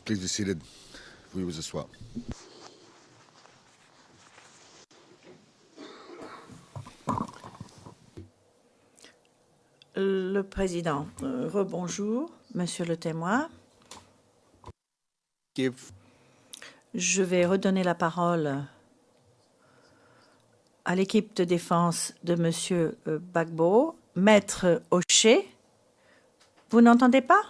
Please be seated. Veuillez vous asseoir. Le président, rebonjour, monsieur le témoin. Je vais redonner la parole à l'équipe de défense de monsieur Gbagbo. Maître Oshé, vous n'entendez pas?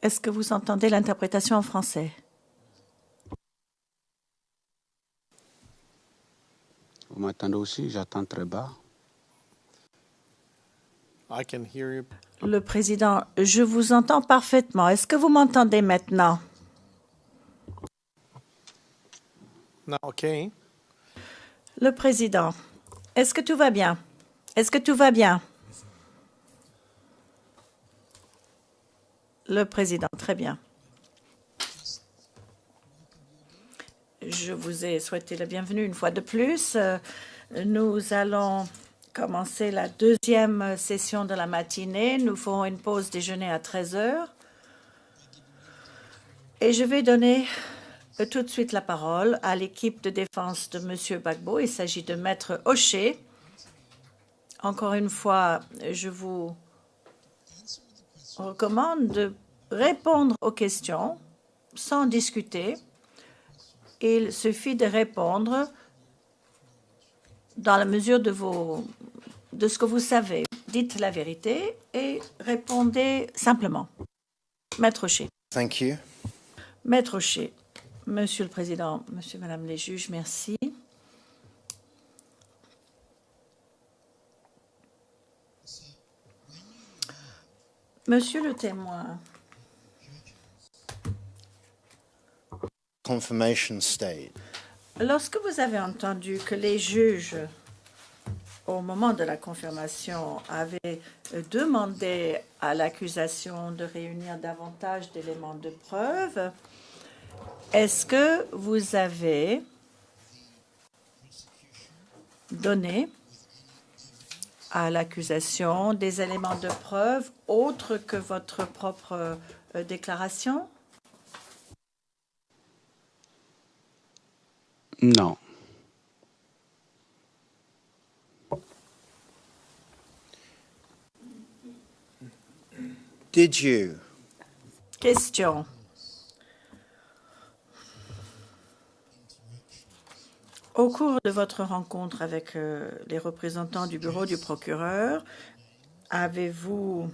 Est-ce que vous entendez l'interprétation en français? Vous m'entendez aussi? J'entends très bas. I can hear you. Le président, je vous entends parfaitement. Est-ce que vous m'entendez maintenant? Now, okay. Le président, est-ce que tout va bien? Est-ce que tout va bien? Le président, très bien. Je vous ai souhaité la bienvenue une fois de plus. Nous allons commencer la deuxième session de la matinée. Nous ferons une pause déjeuner à 13 heures. Et je vais donner tout de suite la parole à l'équipe de défense de M. Gbagbo. Il s'agit de Maître Oshé. Encore une fois, je vous recommande de répondre aux questions sans discuter. Il suffit de répondre dans la mesure de ce que vous savez. Dites la vérité et répondez simplement. Maître Oshé. Thank you. Maître Oshé. Monsieur le Président, Monsieur, Madame les juges, merci. Monsieur le témoin. Confirmation state. Lorsque vous avez entendu que les juges, au moment de la confirmation, avaient demandé à l'accusation de réunir davantage d'éléments de preuve, est-ce que vous avez donné à l'accusation des éléments de preuve autres que votre propre déclaration? Non. Did you Question. Au cours de votre rencontre avec les représentants du bureau du procureur, avez-vous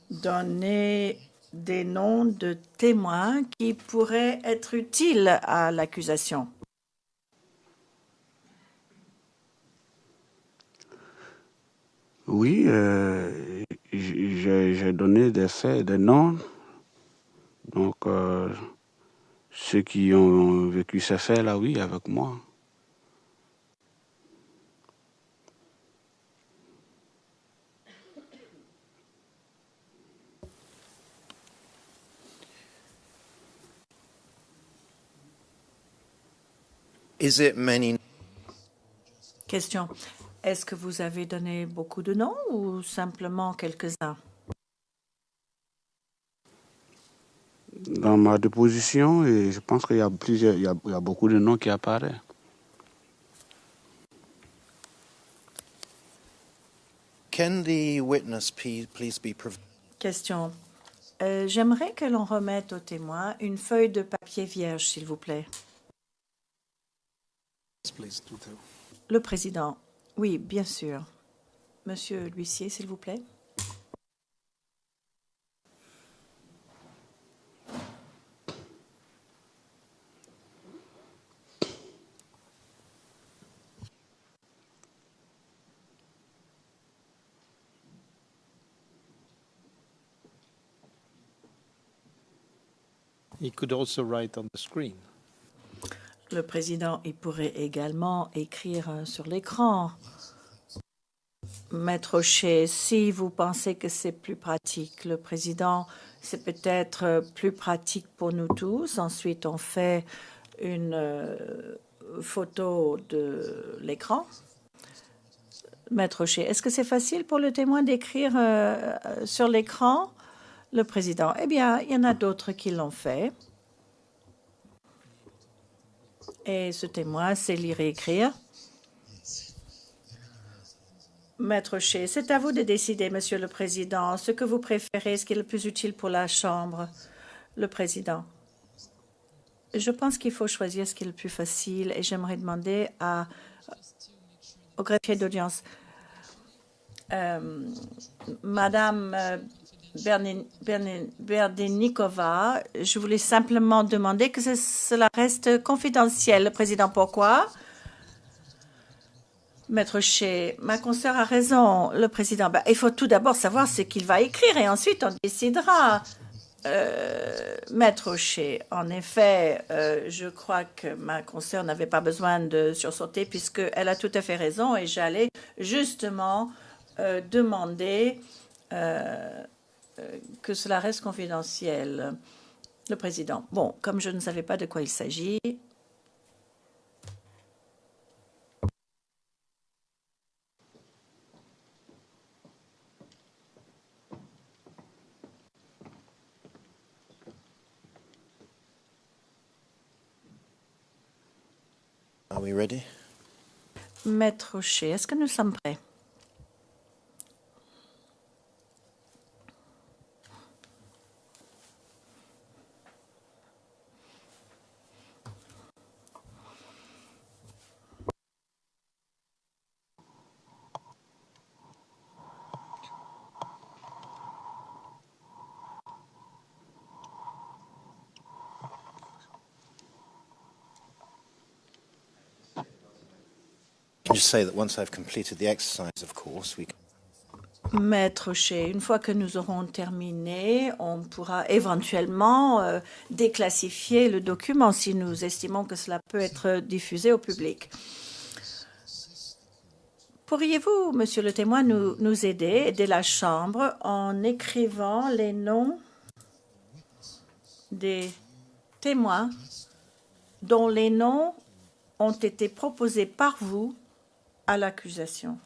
donné des noms de témoins qui pourraient être utiles à l'accusation? Oui, j'ai donné des faits, des noms. Donc, ceux qui ont vécu ces faits-là, oui, avec moi. is it many? Question. Est-ce que vous avez donné beaucoup de noms ou simplement quelques-uns? Dans ma déposition, et je pense qu'il y a plusieurs, il y a beaucoup de noms qui apparaissent. Can the witness please be provided? Question. J'aimerais que l'on remette au témoin une feuille de papier vierge, s'il vous plaît. Please do that. Le président. Oui, bien sûr. Monsieur l'huissier, s'il vous plaît. He could also write on the screen. Le président, il pourrait également écrire sur l'écran. Maître Oshé, si vous pensez que c'est plus pratique, le président, C'est peut-être plus pratique pour nous tous. Ensuite, on fait une photo de l'écran. Maître O'Shea, est-ce que c'est facile pour le témoin d'écrire sur l'écran? Le président, eh bien, il y en a d'autres qui l'ont fait. Et ce témoin sait lire et écrire. Maître O'Shea, c'est à vous de décider, Monsieur le Président, ce que vous préférez, ce qui est le plus utile pour la Chambre. Le Président. Je pense qu'il faut choisir ce qui est le plus facile et j'aimerais demander au greffier d'audience. Madame Berdenikova, je voulais simplement demander que cela reste confidentiel. Le Président, pourquoi? Maître O'Shea, ma consoeur a raison. Le Président, il faut tout d'abord savoir ce qu'il va écrire et ensuite on décidera. Maître O'Shea, en effet, je crois que ma consoeur n'avait pas besoin de sursauter puisqu'elle a tout à fait raison et j'allais justement demander que cela reste confidentiel. Le Président, bon, comme je ne savais pas de quoi il s'agit, Are we ready? Maître O'Shea, est-ce que nous sommes prêts? Can you say that once I've completed the exercise, of course, we can... Maître O'Shea, une fois que nous aurons terminé, on pourra éventuellement déclassifier le document si nous estimons que cela peut être diffusé au public. Pourriez-vous, Monsieur le témoin, nous aider la Chambre en écrivant les noms des témoins dont les noms ont été proposés par vous à l'accusation?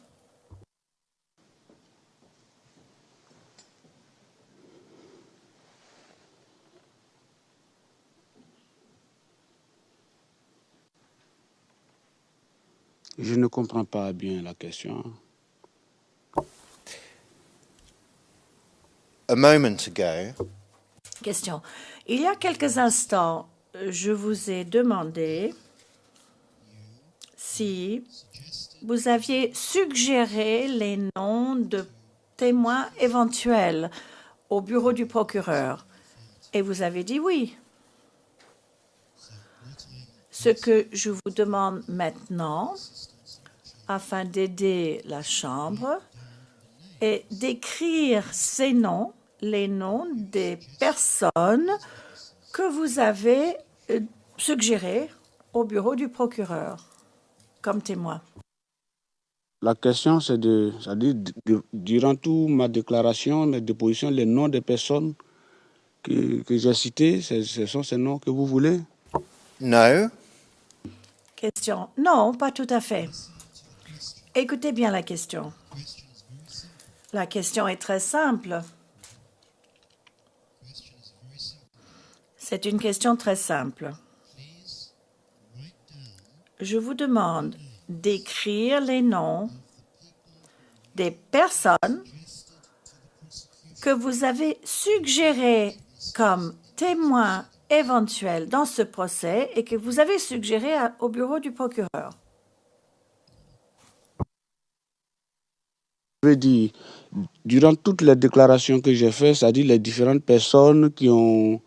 Je ne comprends pas bien la question. A moment ago, Question. Il y a quelques instants, je vous ai demandé si vous aviez suggéré les noms de témoins éventuels au bureau du procureur. Et vous avez dit oui. Ce que je vous demande maintenant, afin d'aider la Chambre, est d'écrire ces noms, les noms des personnes que vous avez suggérées au bureau du procureur comme témoins. La question, c'est c'est-à-dire, durant toute ma déclaration, mes dépositions, les noms des personnes que j'ai citées, ce sont ces noms que vous voulez? no. Question. Non, pas tout à fait. Écoutez bien la question. La question est très simple. C'est une question très simple. Je vous demande d'écrire les noms des personnes que vous avez suggérées comme témoins éventuels dans ce procès et que vous avez suggéré au bureau du procureur. Je veux dire, durant toutes les déclarations que j'ai faites, c'est-à-dire les différentes personnes que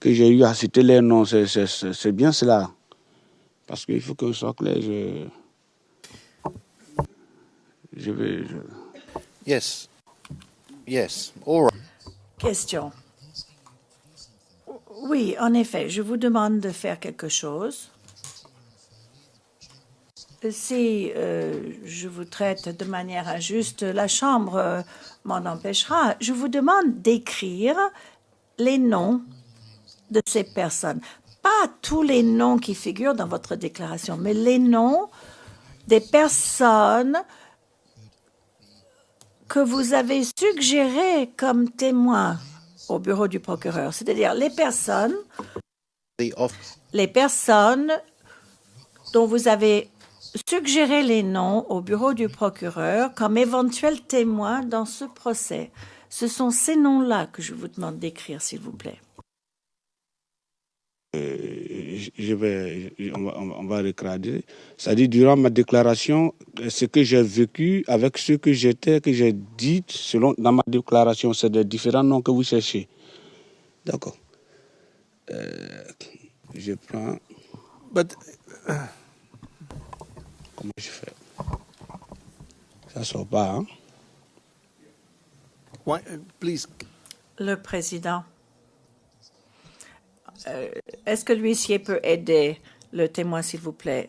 j'ai eu à citer les noms, c'est bien cela. Parce qu'il faut que je sois clair, Yes. Yes. All right. Question. Oui, en effet, je vous demande de faire quelque chose. Si je vous traite de manière injuste, la Chambre m'en empêchera. Je vous demande d'écrire les noms de ces personnes. Pas tous les noms qui figurent dans votre déclaration, mais les noms des personnes que vous avez suggérées comme témoins au bureau du procureur, c'est-à-dire les personnes dont vous avez suggéré les noms au bureau du procureur comme éventuels témoins dans ce procès. Ce sont ces noms-là que je vous demande d'écrire, s'il vous plaît. On va regarder. C'est-à-dire, durant ma déclaration, ce que j'ai vécu avec ce que j'ai dit, dans ma déclaration, c'est des différents noms que vous cherchez. D'accord. Je prends. But Comment je fais? Ça sort pas, hein? why, please, Le président. Est-ce que l'huissier peut aider le témoin, s'il vous plaît?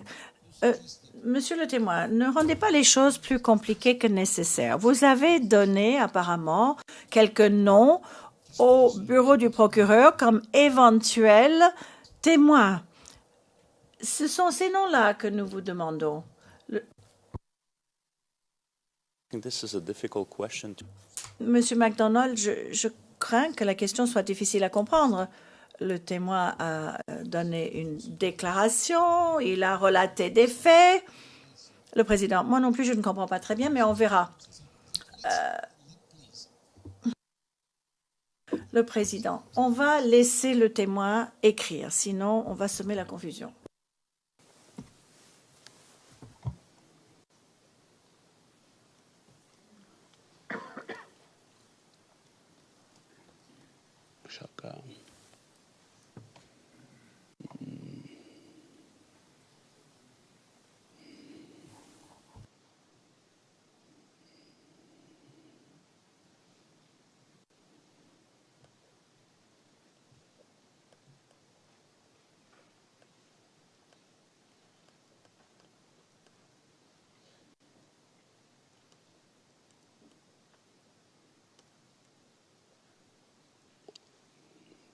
Monsieur le témoin, ne rendez pas les choses plus compliquées que nécessaire. Vous avez donné apparemment quelques noms au bureau du procureur comme éventuels témoins. Ce sont ces noms-là que nous vous demandons. This is a difficult question. Monsieur MacDonald, je crains que la question soit difficile à comprendre. Le témoin a donné une déclaration, il a relaté des faits. Le président, moi non plus, je ne comprends pas très bien, mais on verra. Le président, on va laisser le témoin écrire, sinon on va semer la confusion. Chacun.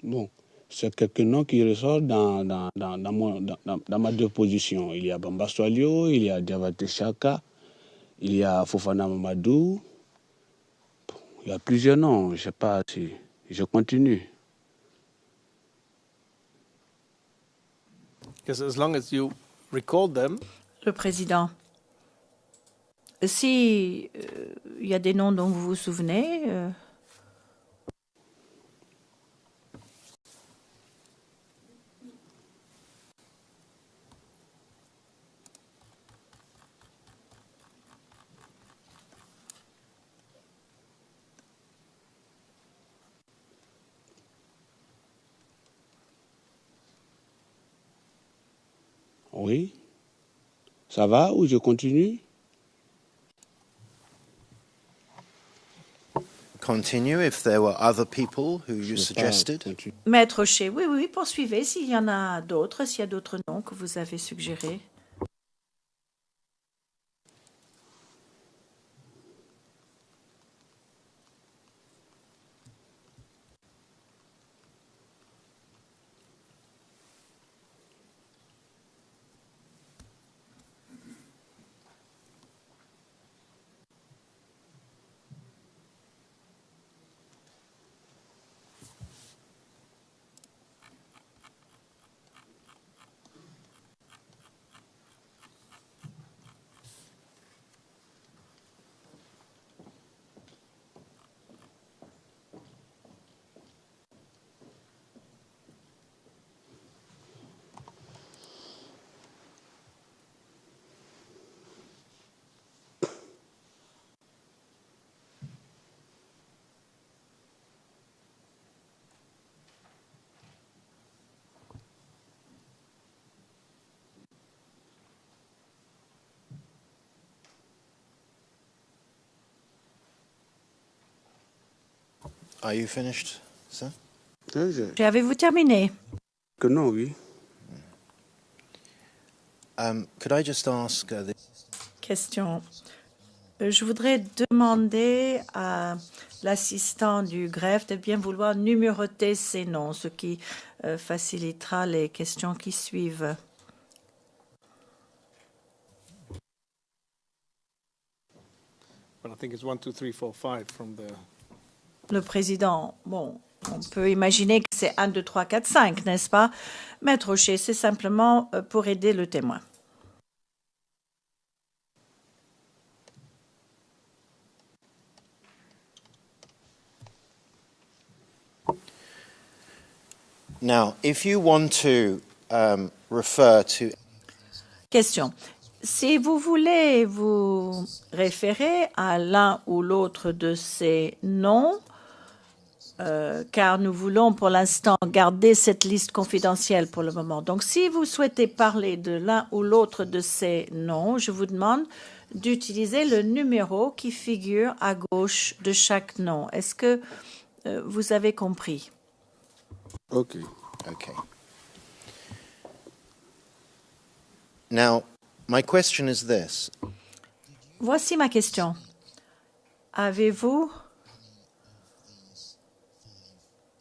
Bon, c'est quelques noms qui ressortent dans ma déposition. Il y a Bamba Soalio, il y a Diabaté Chaka, il y a Fofana Mamadou. Il y a plusieurs noms, je ne sais pas si je continue. because as long as you recall them, Le président, si il y a des noms dont vous vous souvenez, Oui. Ça va ou je continue? Continue if there were other people who you Je vais pas suggested. continuer. Maître Chez, oui, oui, poursuivez s'il y en a d'autres, s'il y a d'autres noms que vous avez suggérés. Are you finished, sir? Avez-vous terminé? Que non, oui. Could I just ask Question. Je voudrais demander à l'assistant du greffe de bien vouloir numéroter ces noms, ce qui facilitera les questions qui suivent. But I think it's 1, 2, 3, 4, 5 from the. Le président, bon, on peut imaginer que c'est 1, 2, 3, 4, 5, n'est-ce pas? Maître Rocher, c'est simplement pour aider le témoin. Now, if you want to refer to Question. Si vous voulez vous référer à l'un ou l'autre de ces noms, car nous voulons pour l'instant garder cette liste confidentielle pour le moment. Donc, si vous souhaitez parler de l'un ou l'autre de ces noms, je vous demande d'utiliser le numéro qui figure à gauche de chaque nom. Est-ce que vous avez compris? Ok. Okay. Now, my question is this. Voici ma question. Avez-vous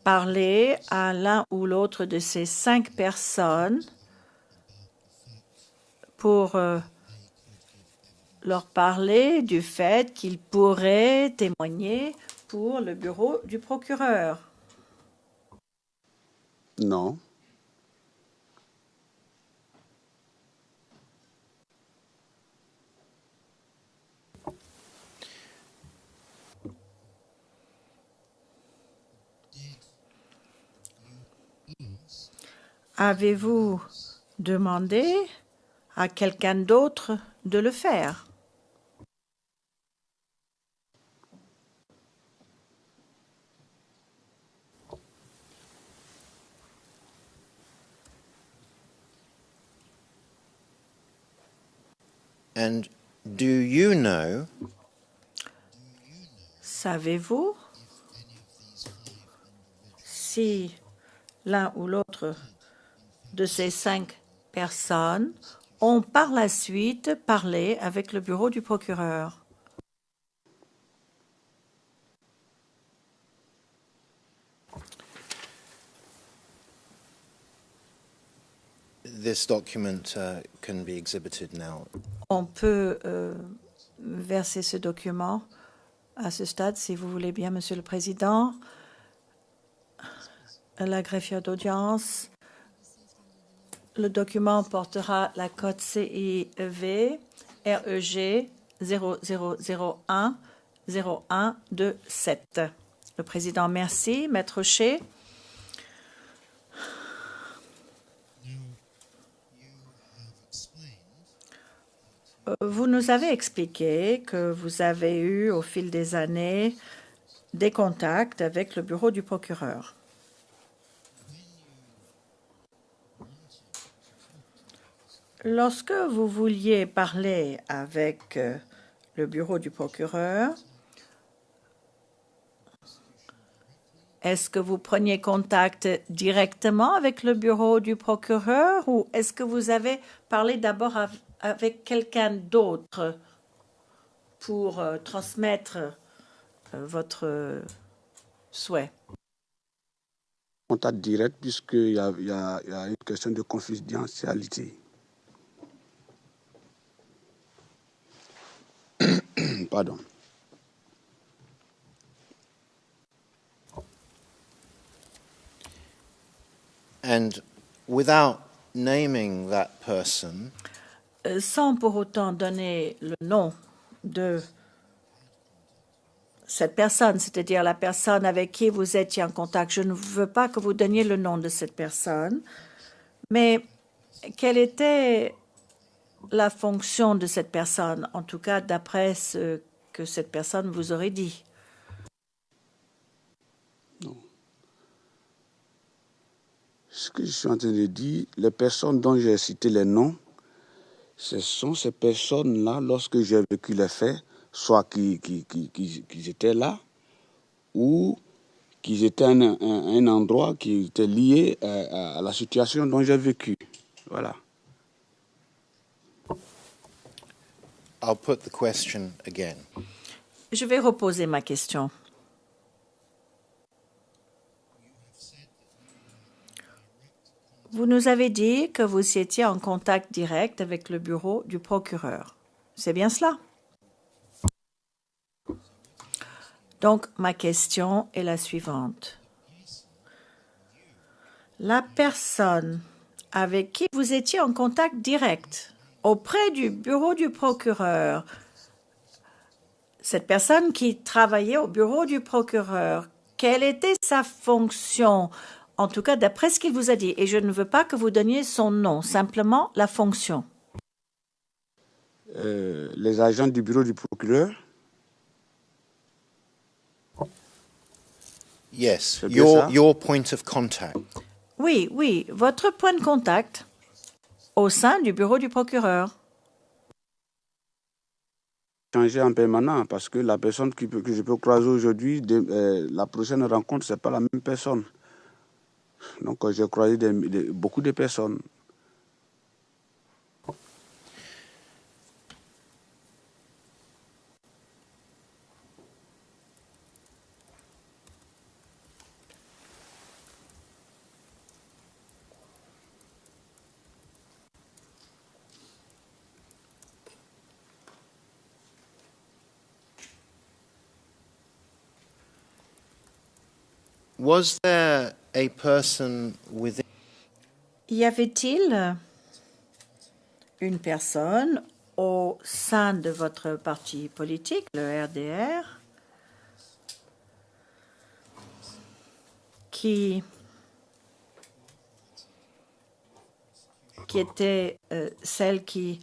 parlé à l'un ou l'autre de ces 5 personnes pour leur parler du fait qu'ils pourraient témoigner pour le bureau du procureur? Non. Avez-vous demandé à quelqu'un d'autre de le faire? And do you know Savez-vous si l'un ou l'autre de ces 5 personnes ont par la suite parlé avec le bureau du procureur? this document can be exhibited now? On peut verser ce document à ce stade, si vous voulez bien, Monsieur le Président. La greffière d'audience. Le document portera la code CIV REG 0001 0127. Le Président, merci. Maître Rocher. Vous nous avez expliqué que vous avez eu, au fil des années, des contacts avec le bureau du procureur. Lorsque vous vouliez parler avec le bureau du procureur, est-ce que vous preniez contact directement avec le bureau du procureur ou est-ce que vous avez parlé d'abord avec quelqu'un d'autre pour transmettre votre souhait? Contact direct puisqu'il y a une question de confidentialité. Pardon. And without naming that person, sans pour autant donner le nom de cette personne, c'est-à-dire la personne avec qui vous étiez en contact. Je ne veux pas que vous donniez le nom de cette personne, mais quelle était la fonction de cette personne, en tout cas d'après ce que cette personne vous aurait dit? Non. Ce que je suis en train de dire, les personnes dont j'ai cité les noms, ce sont ces personnes-là, lorsque j'ai vécu les faits, soit qu'ils étaient là ou qu'ils étaient à un endroit qui était lié à la situation dont j'ai vécu. Voilà. I'll put the question again. Je vais reposer ma question. Vous nous avez dit que vous étiez en contact direct avec le bureau du procureur. C'est bien cela? Donc, ma question est la suivante. La personne avec qui vous étiez en contact direct auprès du bureau du procureur, cette personne qui travaillait au bureau du procureur, quelle était sa fonction? En tout cas, d'après ce qu'il vous a dit. Et je ne veux pas que vous donniez son nom, simplement la fonction. Les agents du bureau du procureur, Yes, C'est bien ça. your point of contact. Oui, oui, votre point de contact au sein du bureau du procureur. changer en permanent parce que la personne que je peux croiser aujourd'hui, la prochaine rencontre, c'est pas la même personne. Donc, j'ai croisé beaucoup de personnes. Was there a person within Y avait-il une personne au sein de votre parti politique, le RDR, qui était celle qui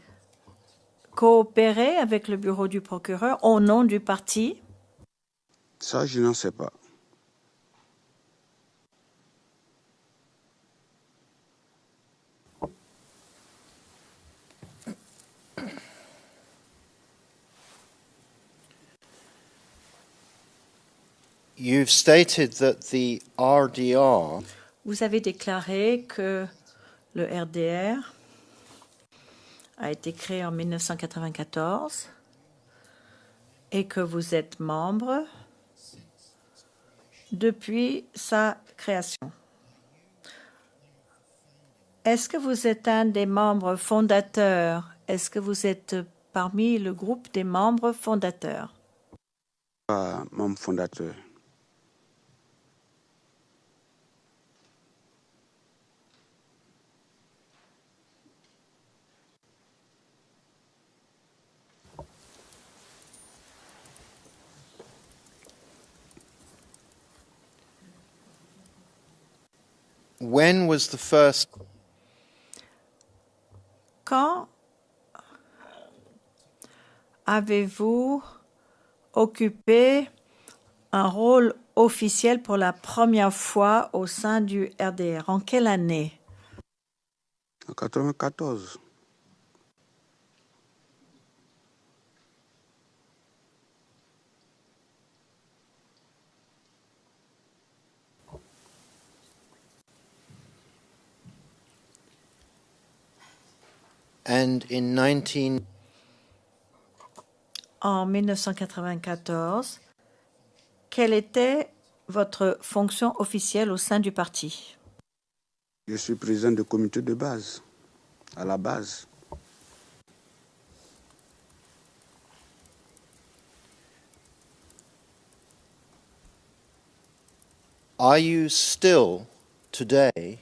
coopérait avec le bureau du procureur au nom du parti? Ça, je n'en sais pas. You've stated that the RDR Vous avez déclaré que le RDR a été créé en 1994 et que vous êtes membre depuis sa création. Est-ce que vous êtes un des membres fondateurs? Est-ce que vous êtes parmi le groupe des membres fondateurs? Pas membre fondateur. when was the first Quand avez-vous occupé un rôle officiel pour la première fois au sein du RDR? En quelle année? En 94. and in 19 En 1994, quelle était votre fonction officielle au sein du parti? Je suis président du comité de base, à la base. are you still today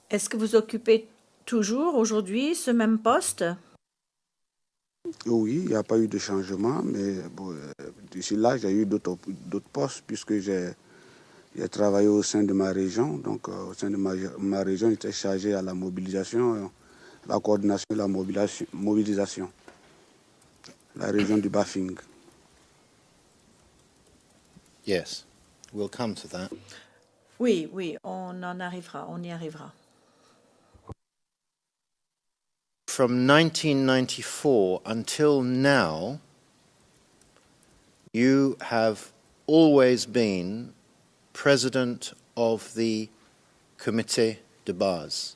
Est-ce que vous occupez toujours aujourd'hui ce même poste? Oui, il n'y a pas eu de changement, mais bon, d'ici là, j'ai eu d'autres postes puisque j'ai travaillé au sein de ma région. Donc, au sein de ma région, j'étais chargé à la mobilisation, la coordination de la mobilisation, la région du Bafing. yes we'll come to that Oui, oui, on y arrivera. from 1994 until now you have always been president of the committee de base.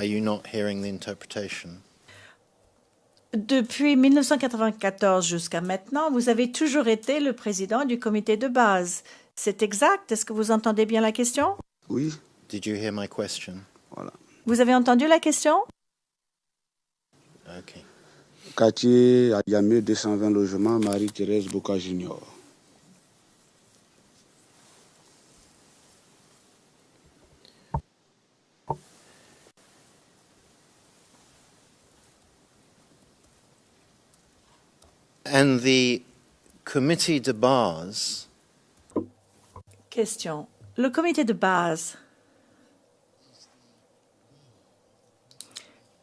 Are you not hearing the interpretation? Depuis 1994 jusqu'à maintenant, vous avez toujours été le président du comité de base. C'est exact? Est-ce que vous entendez bien la question? Oui, Did you hear my question? voilà. Vous avez entendu la question? Okay. Quartier à Yamé, 220 logements, Marie-Thérèse Boca Junior. And the committee de base, Question. Le comité de base,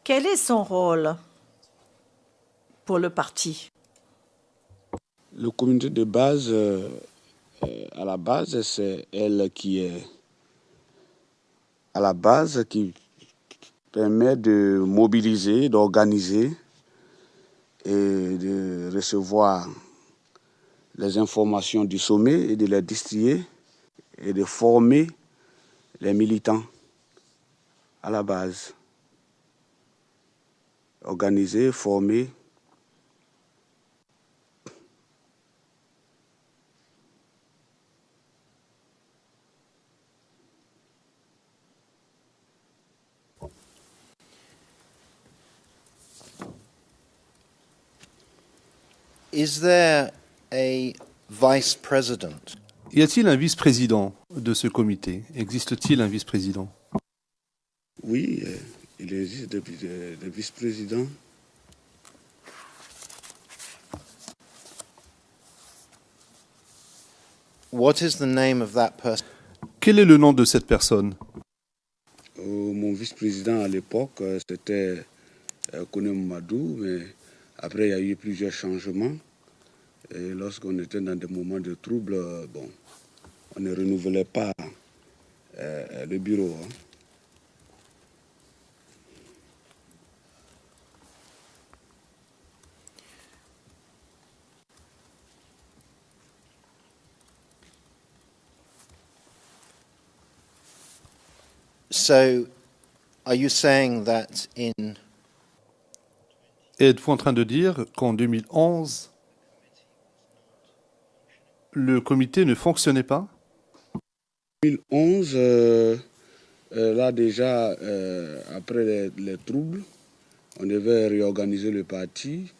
quel est son rôle pour le parti? Le comité de base, à la base, c'est elle qui est à la base, qui permet de mobiliser, d'organiser et de recevoir les informations du sommet et de les distribuer et de former les militants à la base. Organiser, former. is there a vice president? Y a-t-il un vice-président de ce comité? Existe-t-il un vice-président? Oui, il existe des vice-présidents. What is the name of that person? Quel est le nom de cette personne? Mon vice-président à l'époque, c'était Kone Mamadou, mais après il y a eu plusieurs changements. Et lorsqu'on était dans des moments de trouble, on ne renouvelait pas le bureau. Hein. So, are you saying that in Êtes-vous en train de dire qu'en 2011, le comité ne fonctionnait pas? 2011, là déjà, après les troubles, on devait réorganiser le parti,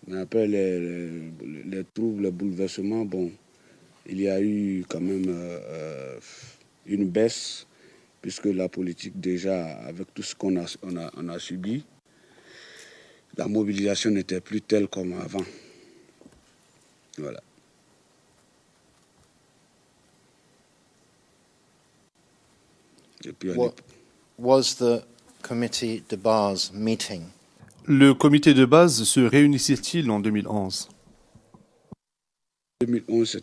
mais après les troubles, les bouleversements, il y a eu quand même une baisse, puisque la politique déjà, avec tout ce qu'on a subi, la mobilisation n'était plus telle comme avant. Voilà. Et puis, what was the committee de base meeting? Le comité de base se réunissait-il en 2011? 2011,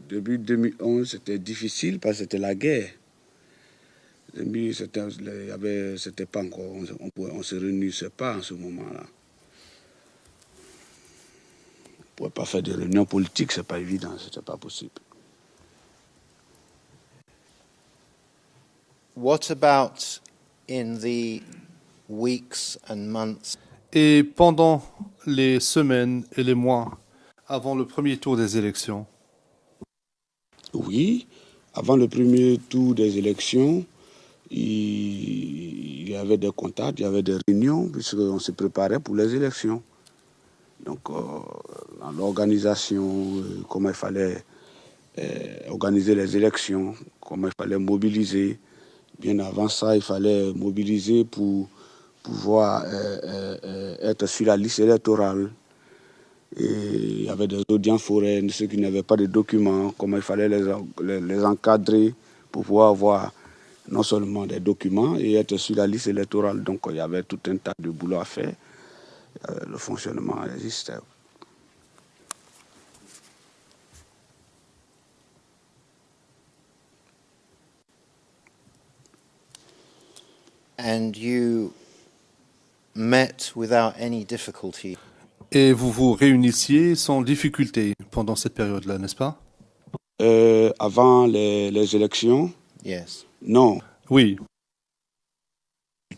début 2011, c'était difficile parce que c'était la guerre. C'était pas encore, on se réunissait pas en ce moment-là. On ne pouvait pas faire des réunions politiques, c'est pas évident, c'était pas possible. What about in the weeks and months? Et pendant les semaines et les mois avant le premier tour des élections? Oui, avant le premier tour des élections, il y avait des contacts, il y avait des réunions, puisqu'on se préparait pour les élections. Donc, dans l'organisation, comment il fallait organiser les élections, comment il fallait mobiliser. Bien avant ça, il fallait mobiliser pour pouvoir être sur la liste électorale. Et il y avait des audiences foraines, ceux qui n'avaient pas de documents, comment il fallait les encadrer pour pouvoir avoir non seulement des documents et être sur la liste électorale. Donc il y avait tout un tas de boulot à faire. Le fonctionnement existait. And you met without any difficulty. Et vous vous réunissiez sans difficulté pendant cette période-là, n'est-ce pas? Avant les élections, Yes. non. Oui.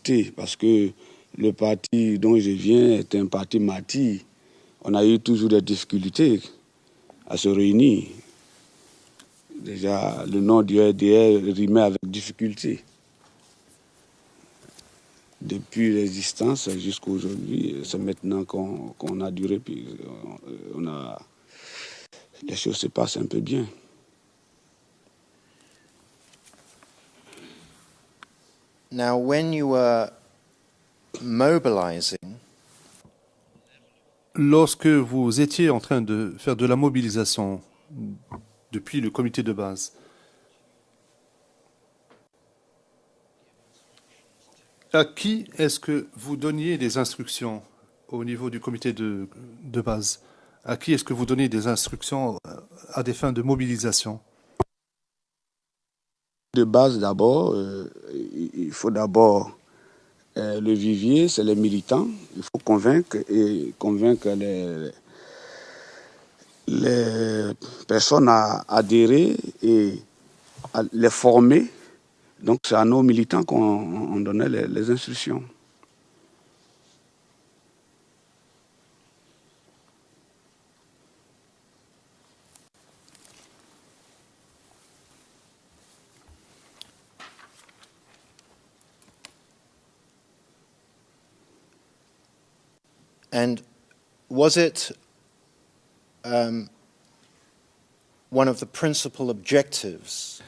difficultés parce que le parti dont je viens est un parti martyr. On a eu toujours des difficultés à se réunir. Déjà, le nom du RDR rimait avec difficulté. Depuis l'existence jusqu'à aujourd'hui, c'est maintenant qu'on a duré, puis les choses se passent un peu bien. Now, when you were mobilizing, Lorsque vous étiez en train de faire de la mobilisation depuis le comité de base, à qui est-ce que vous donniez des instructions au niveau du comité de base? À qui est-ce que vous donniez des instructions à des fins de mobilisation? De base, d'abord, il faut d'abord le vivier, c'est les militants. Il faut convaincre les personnes à adhérer et à les former. Donc, c'est à nos militants qu'on donnait les instructions. and was it one of the principal objectives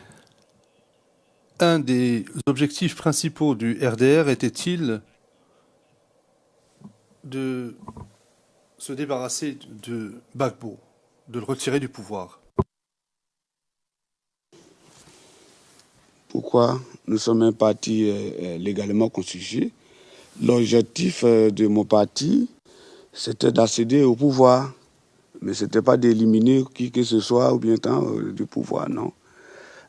Un des objectifs principaux du RDR était-il de se débarrasser de Gbagbo, de le retirer du pouvoir? Pourquoi? Nous sommes un parti légalement constitué. L'objectif de mon parti, c'était d'accéder au pouvoir. Mais ce n'était pas d'éliminer qui que ce soit ou bien tant du pouvoir, non.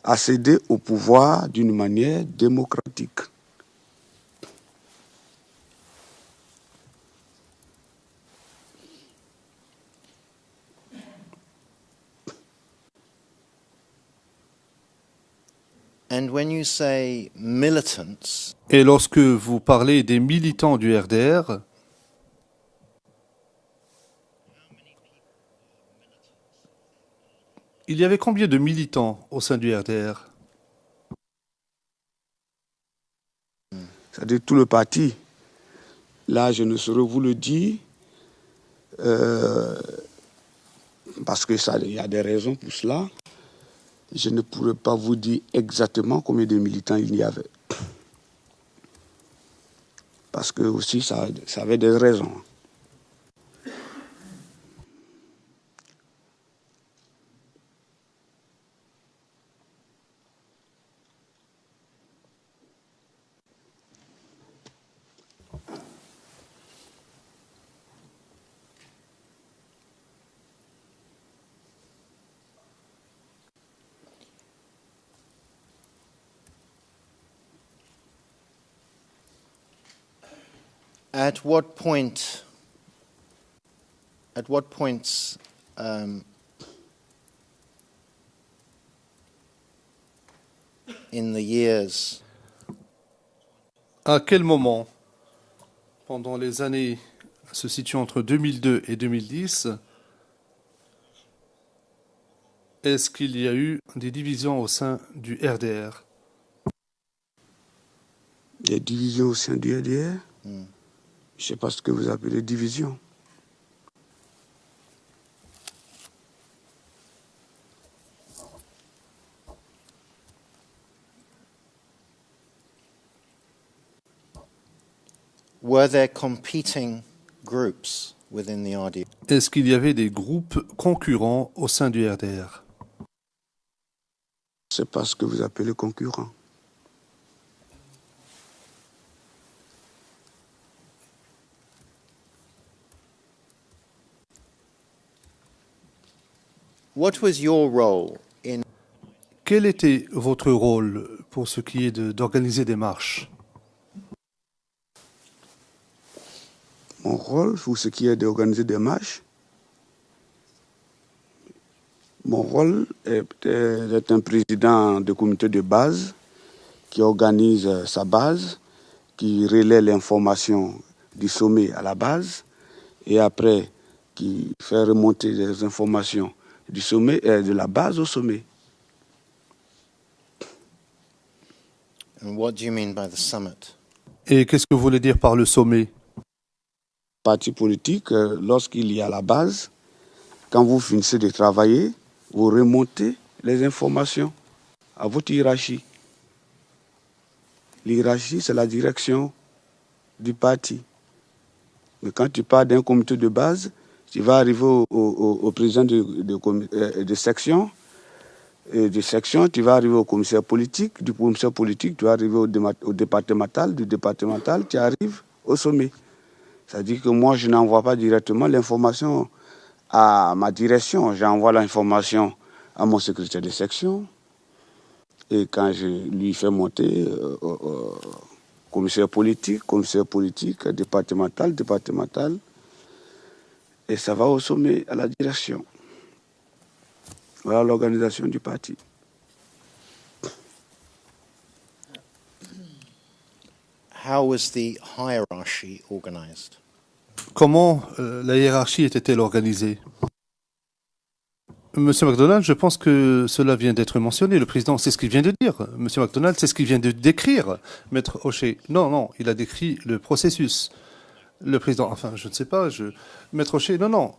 Accéder au pouvoir d'une manière démocratique. And when you say militants, Et lorsque vous parlez des militants du RDR, il y avait combien de militants au sein du RDR? C'est-à-dire tout le parti. Là, je ne saurais vous le dire parce que il y a des raisons pour cela. Je ne pourrais pas vous dire exactement combien de militants il y avait. Parce que aussi, ça avait des raisons. at what points in the years À quel moment, pendant les années se situant entre 2002 et 2010, est-ce qu'il y a eu des divisions au sein du RDR? Des divisions au sein du RDR? Je ne sais pas ce que vous appelez division. were there competing groups within the RDR? Est-ce qu'il y avait des groupes concurrents au sein du RDR? Je ne sais pas ce que vous appelez concurrent. What was your role in Quel était votre rôle pour ce qui est d'organiser des marches? Mon rôle, pour ce qui est d'organiser des marches, mon rôle est d'être un président de comité de base qui organise sa base qui relaie l'information du sommet à la base et après qui fait remonter les informations du sommet, de la base au sommet. And what do you mean by the summit? Et qu'est-ce que vous voulez dire par le sommet? Parti politique, lorsqu'il y a la base, quand vous finissez de travailler, vous remontez les informations à votre hiérarchie. L'hiérarchie, c'est la direction du parti. Mais quand tu pars d'un comité de base, tu vas arriver au président de section. Et de section, tu vas arriver au commissaire politique. Du commissaire politique, tu vas arriver au départemental. Du départemental, tu arrives au sommet. C'est-à-dire que moi, je n'envoie pas directement l'information à ma direction. J'envoie l'information à mon secrétaire de section. Et quand je lui fais monter commissaire politique, départemental, et ça va au sommet, à la direction. Voilà l'organisation du parti. How was the hierarchy organized? Comment la hiérarchie était-elle organisée? Monsieur MacDonald, je pense que cela vient d'être mentionné. Le président, c'est ce qu'il vient de dire. Monsieur MacDonald, c'est ce qu'il vient de décrire. Maître Hocher, non, il a décrit le processus. Le président, enfin, je ne sais pas. Maître Hocher, non.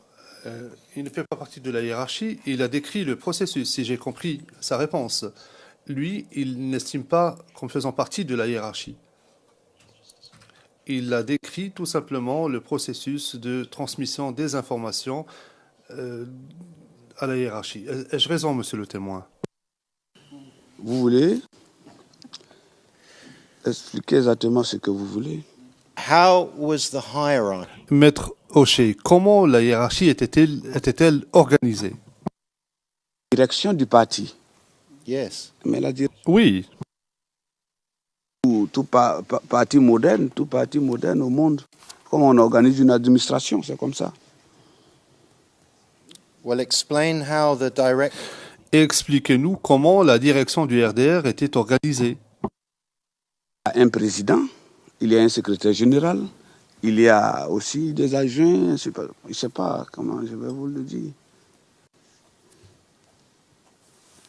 Il ne fait pas partie de la hiérarchie. Il a décrit le processus, si j'ai compris sa réponse. Lui, il n'estime pas comme faisant partie de la hiérarchie. Il a décrit tout simplement le processus de transmission des informations à la hiérarchie. Ai-je raison, monsieur le témoin? Vous voulez expliquer exactement ce que vous voulez? How was the hierarchy? Maître Hocher, comment la hiérarchie était-elle organisée? Direction du parti. Yes. Mais Oui. Tout parti moderne au monde, comme on organise une administration, c'est comme ça. Well, explain how the direct... Expliquez-nous comment la direction du RDR était organisée. Il y a un président, il y a un secrétaire général, il y a aussi des adjoints, je ne sais pas comment je vais vous le dire.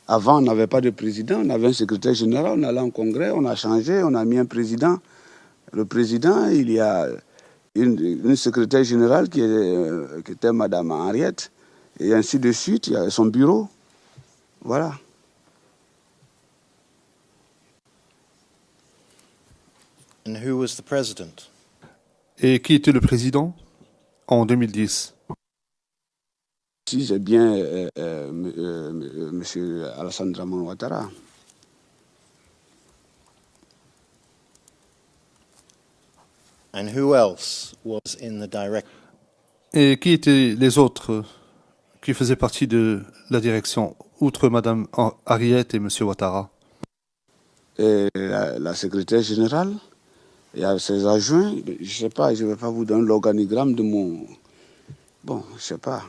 Avant, on n'avait pas de président, on avait un secrétaire général, on allait en congrès, on a changé, on a mis un président. Le président, il y a une secrétaire générale qui était Madame Henriette, et ainsi de suite, il y a son bureau. Voilà. And who was the president? Et qui était le président en 2010? Si j'ai bien Monsieur Alassane Dramane Ouattara. And who else was in the direct... Et qui étaient les autres qui faisaient partie de la direction, outre Madame Henriette et Monsieur Ouattara? Et la secrétaire générale, il y a ses adjoints, je ne sais pas, je ne vais pas vous donner l'organigramme de mon... Bon, je ne sais pas.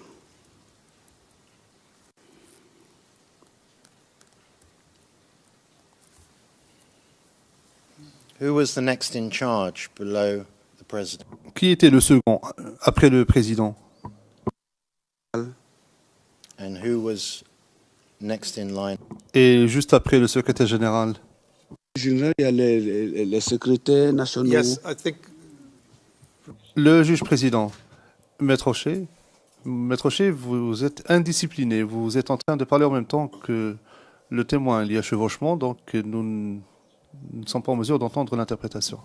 Who was the next in charge below the president? Qui était le second après le président? And who was next in line? Et juste après le secrétaire général? Il y a les secrétaires nationaux. Yes, I think Le juge président. Maître Hocher, vous êtes indiscipliné. Vous êtes en train de parler en même temps que le témoin. Il y a chevauchement, donc nous ne sommes pas en mesure d'entendre l'interprétation.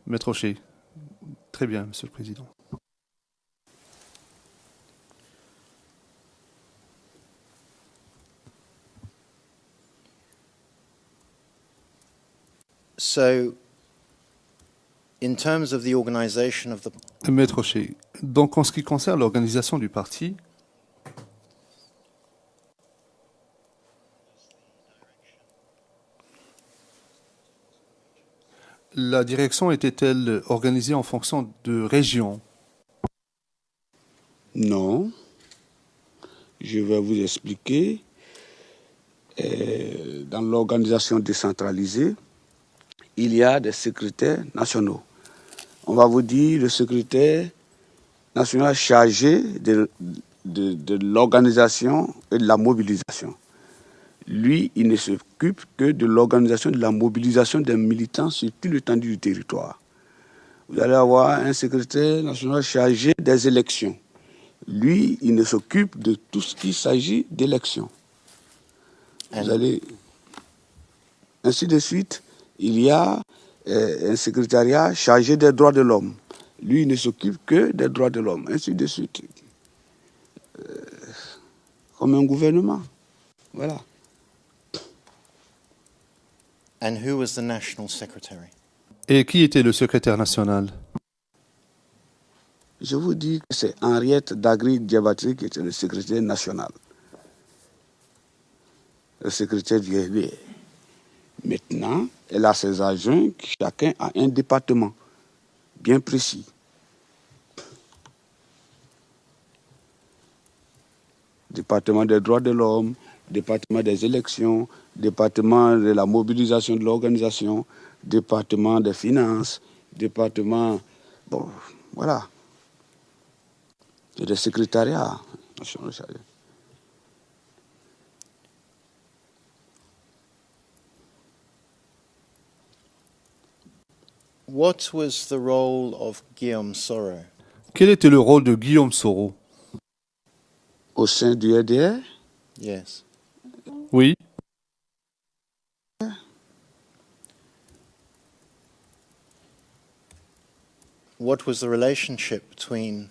Maître Hocher. Très bien, Monsieur le Président. So, in terms of the organization of the... Maître Hocher, donc en ce qui concerne l'organisation du parti, la direction était-elle organisée en fonction de régions? Non. Je vais vous expliquer. Dans l'organisation décentralisée, il y a des secrétaires nationaux. On va vous dire le secrétaire national chargé de l'organisation et de la mobilisation. Lui, il ne s'occupe que de l'organisation de la mobilisation des militants sur tout l'étendue du territoire. Vous allez avoir un secrétaire national chargé des élections. Lui, il ne s'occupe de tout ce qui s'agit d'élections. Vous allez... Ainsi de suite, il y a un secrétariat chargé des droits de l'homme. Lui, il ne s'occupe que des droits de l'homme. Ainsi de suite. Comme un gouvernement. Voilà. And who was the national secretary? Et qui était le secrétaire national? Je vous dis que c'est Henriette Dagri-Diabatri qui était le secrétaire national. Le secrétaire du RDR. Maintenant, elle a ses agents qui chacun a un département bien précis. Département des droits de l'homme, département des élections, département de la mobilisation de l'organisation, département des finances, département... Bon, voilà. C'est des secrétariats nationaux chargés. What was the role of Guillaume Soro? Quel était le rôle de Guillaume Soro? Au sein du RDR, Yes. Oui. What was the relationship between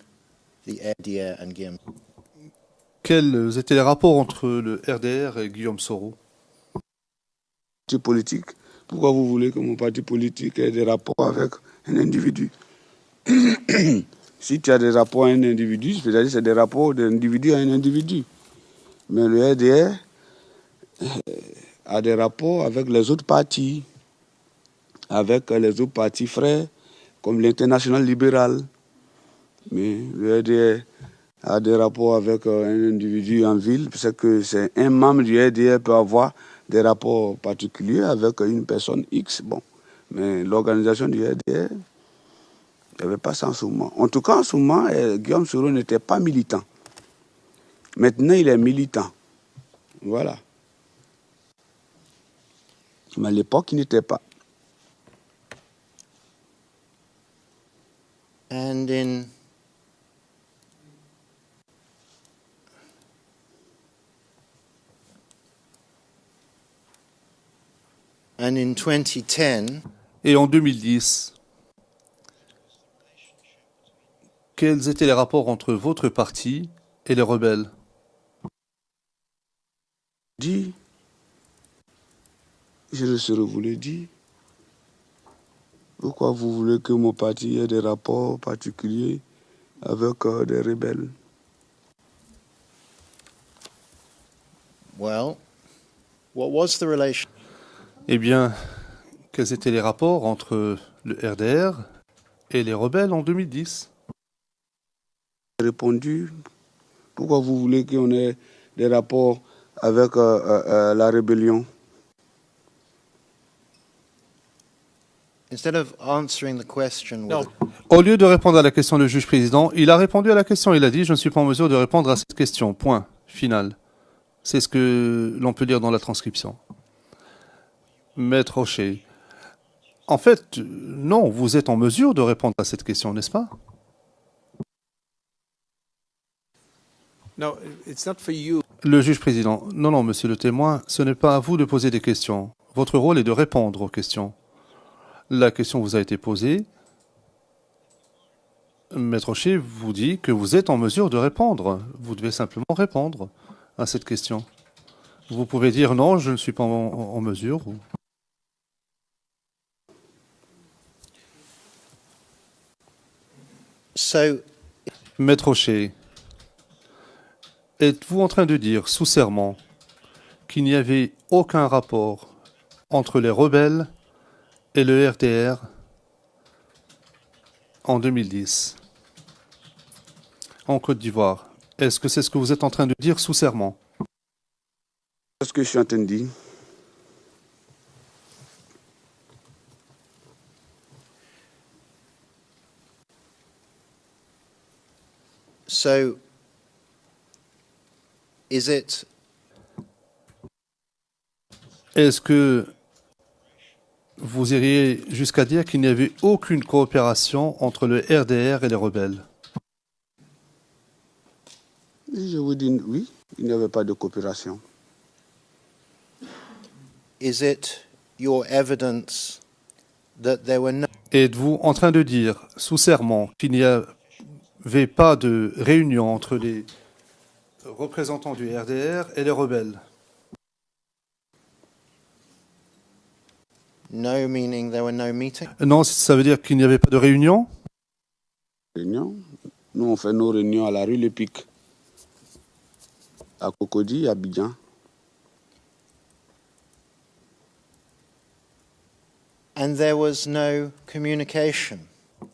the RDR and Guillaume? Quels étaient les rapports entre le RDR et Guillaume Soro? parti politique. Pourquoi vous voulez que mon parti politique ait des rapports avec un individu? Si tu as des rapports à un individu, c'est-à-dire que c'est des rapports d'individu à un individu. Mais le RDR a des rapports avec les autres partis, avec les autres partis frères, comme l'International libéral. Mais le RDR a des rapports avec un individu en ville, parce que c'est un membre du RDR peut avoir des rapports particuliers avec une personne X. Bon, mais l'organisation du RDR, il n'y avait pas ça en ce moment. En tout cas, en ce moment, Guillaume Soro n'était pas militant. Maintenant, il est militant. Voilà. Mais à l'époque, il n'était pas. And in 2010, Et en 2010, quels étaient les rapports entre votre parti et les rebelles? Dit, je le saurais vous le dire. Pourquoi vous voulez que mon parti ait des rapports particuliers avec des rebelles? well, what was the relation? Eh bien, quels étaient les rapports entre le RDR et les rebelles en 2010? J'ai répondu, pourquoi vous voulez qu'on ait des rapports avec la rébellion? Instead of answering the question with Au lieu de répondre à la question du juge président, il a répondu à la question. Il a dit « Je ne suis pas en mesure de répondre à cette question. Point. Final. » C'est ce que l'on peut lire dans la transcription. Maître Rocher. En fait, non, vous êtes en mesure de répondre à cette question, n'est-ce pas? No, it's not for you. Le juge président. Non, non, monsieur le témoin, ce n'est pas à vous de poser des questions. Votre rôle est de répondre aux questions. La question vous a été posée. Maître Rocher vous dit que vous êtes en mesure de répondre. Vous devez simplement répondre à cette question. Vous pouvez dire non, je ne suis pas en mesure. so Maître Rocher, êtes-vous en train de dire sous serment qu'il n'y avait aucun rapport entre les rebelles et le RDR en 2010 en Côte d'Ivoire? Est-ce que c'est ce que vous êtes en train de dire sous serment? C'est ce que je suis en train de dire. So, is it Est-ce que vous iriez jusqu'à dire qu'il n'y avait aucune coopération entre le RDR et les rebelles? Je vous dis oui, il n'y avait pas de coopération. is it your evidence that there were no Êtes-vous en train de dire, sous serment, qu'il n'y avait pas de réunion entre les représentants du RDR et les rebelles? no meaning there were no meetings? Non, ça veut dire qu'il n'y avait pas de réunion? Réunion. Nous, on fait nos réunions à la rue Le Pic, à Cocody, à Abidjan. And there was no communication.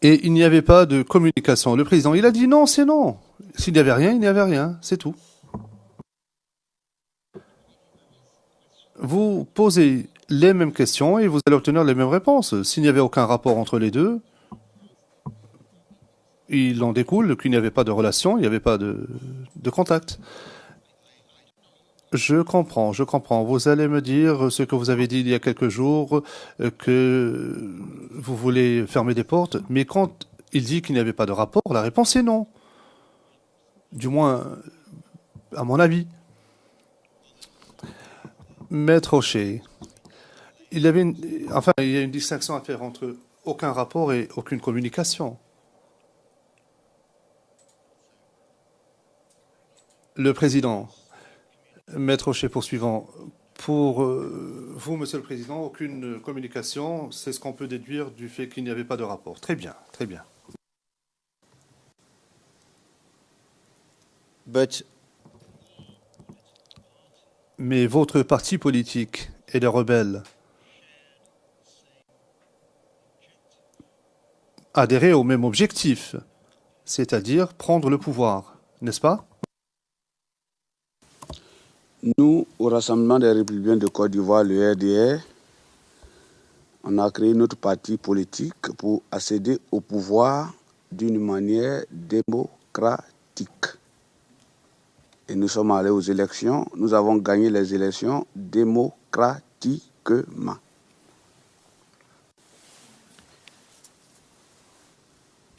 Et il n'y avait pas de communication. Le président, il a dit non, c'est non. S'il n'y avait rien, il n'y avait rien. C'est tout. Vous posez les mêmes questions et vous allez obtenir les mêmes réponses. S'il n'y avait aucun rapport entre les deux, il en découle qu'il n'y avait pas de relation, il n'y avait pas de contact. Je comprends. Vous allez me dire ce que vous avez dit il y a quelques jours, que vous voulez fermer des portes, mais quand il dit qu'il n'y avait pas de rapport, la réponse est non. Du moins, à mon avis. Maître O'Shea, il y a une distinction à faire entre aucun rapport et aucune communication. Le président, Maître O'Shea poursuivant, pour vous, Monsieur le Président, aucune communication, c'est ce qu'on peut déduire du fait qu'il n'y avait pas de rapport. Très bien, très bien. But Mais votre parti politique et les rebelles adhéraient au même objectif, c'est-à-dire prendre le pouvoir, n'est-ce pas? Nous, au Rassemblement des Républicains de Côte d'Ivoire, le RDR, on a créé notre parti politique pour accéder au pouvoir d'une manière démocratique. Et nous sommes allés aux élections, nous avons gagné les élections démocratiquement.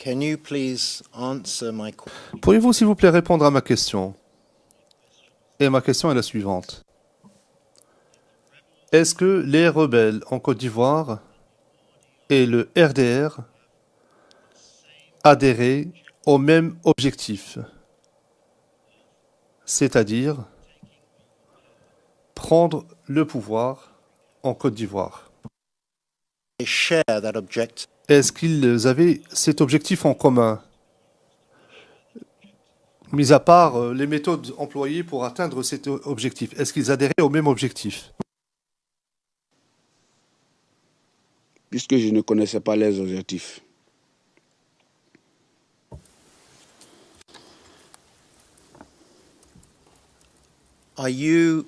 can you please answer my question? Pourriez-vous, s'il vous plaît, répondre à ma question? Et ma question est la suivante. Est-ce que les rebelles en Côte d'Ivoire et le RDR adhéraient au même objectif, c'est-à-dire prendre le pouvoir en Côte d'Ivoire? They share that objective. Est-ce qu'ils avaient cet objectif en commun, mis à part les méthodes employées pour atteindre cet objectif? Est-ce qu'ils adhéraient au même objectif? Puisque je ne connaissais pas les objectifs. Are you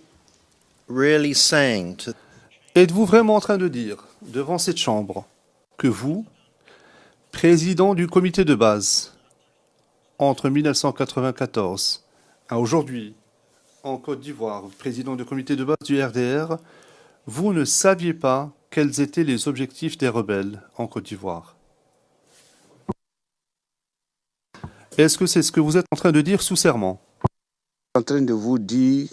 really saying to Êtes-vous vraiment en train de dire, devant cette chambre, que vous, président du comité de base, entre 1994 à aujourd'hui, en Côte d'Ivoire, président du comité de base du RDR, vous ne saviez pas quels étaient les objectifs des rebelles en Côte d'Ivoire? Est-ce que c'est ce que vous êtes en train de dire sous serment? Je suis en train de vous dire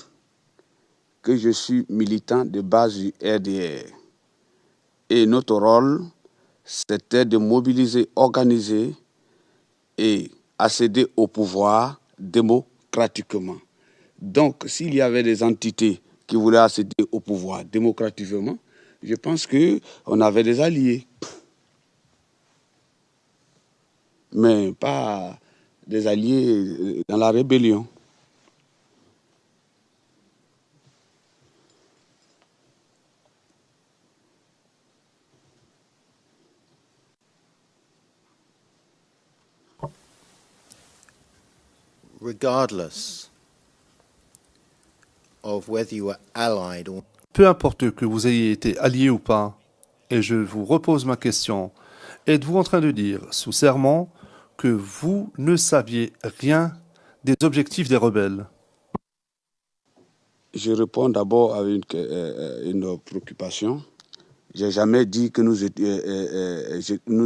que je suis militant de base du RDR. Et notre rôle, c'était de mobiliser, organiser et accéder au pouvoir démocratiquement. Donc, s'il y avait des entités qui voulaient accéder au pouvoir démocratiquement, je pense qu'on avait des alliés. Mais pas des alliés dans la rébellion. regardless of whether you were allied or Peu importe que vous ayez été allié ou pas, et je vous repose ma question, êtes-vous en train de dire sous serment que vous ne saviez rien des objectifs des rebelles? Je réponds d'abord avec une préoccupation. Je n'ai jamais dit que nous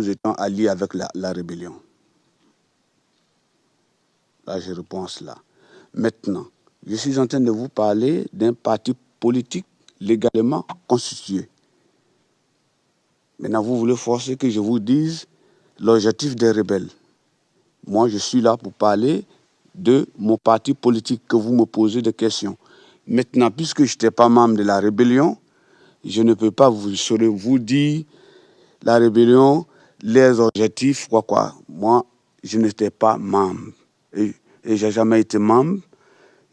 étions alliés avec la rébellion. Là, je réponds à cela. Maintenant, je suis en train de vous parler d'un parti politique légalement constitué. Maintenant, vous voulez forcer que je vous dise l'objectif des rebelles. Moi, je suis là pour parler de mon parti politique que vous me posez des questions. Maintenant, puisque je n'étais pas membre de la rébellion, je ne peux pas vous dire la rébellion, les objectifs, quoi. Moi, je n'étais pas membre. Et je n'ai jamais été membre.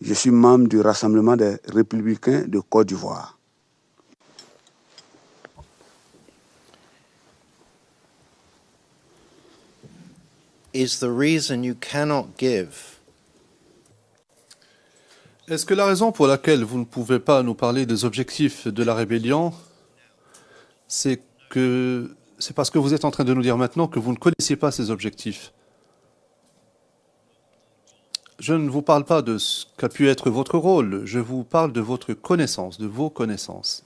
Je suis membre du Rassemblement des Républicains de Côte d'Ivoire. Is the reason you cannot give Est-ce que la raison pour laquelle vous ne pouvez pas nous parler des objectifs de la rébellion, c'est parce que vous êtes en train de nous dire maintenant que vous ne connaissiez pas ces objectifs? Je ne vous parle pas de ce qu'a pu être votre rôle, je vous parle de votre connaissance, de vos connaissances.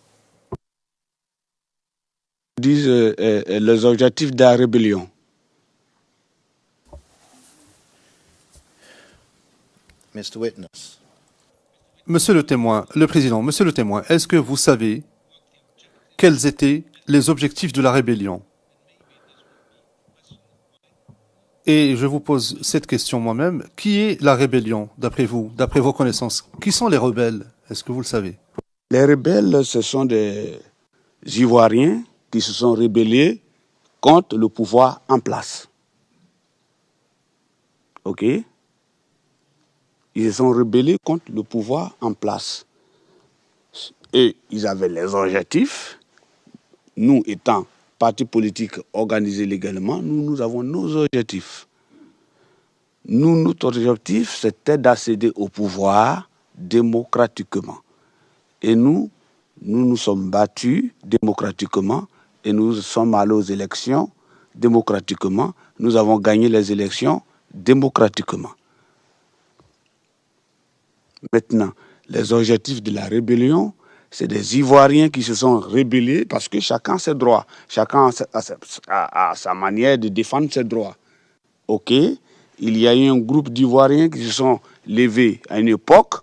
Disent les objectifs de la rébellion. Mr. Witness? Monsieur le témoin, le président, monsieur le témoin, est-ce que vous savez quels étaient les objectifs de la rébellion? Et je vous pose cette question moi-même. Qui est la rébellion, d'après vous, d'après vos connaissances? Qui sont les rebelles? Est-ce que vous le savez? Les rebelles, ce sont des Ivoiriens qui se sont rébellés contre le pouvoir en place. OK? Ils se sont rébellés contre le pouvoir en place. Et ils avaient les objectifs. Nous, étant parti politique organisé légalement, nous avons nos objectifs. Notre objectif, c'était d'accéder au pouvoir démocratiquement. Et nous sommes battus démocratiquement et nous sommes allés aux élections démocratiquement. Nous avons gagné les élections démocratiquement. Maintenant, les objectifs de la rébellion, c'est des Ivoiriens qui se sont rébellés parce que chacun a ses droits. Chacun a sa manière de défendre ses droits. OK? Il y a eu un groupe d'Ivoiriens qui se sont levés à une époque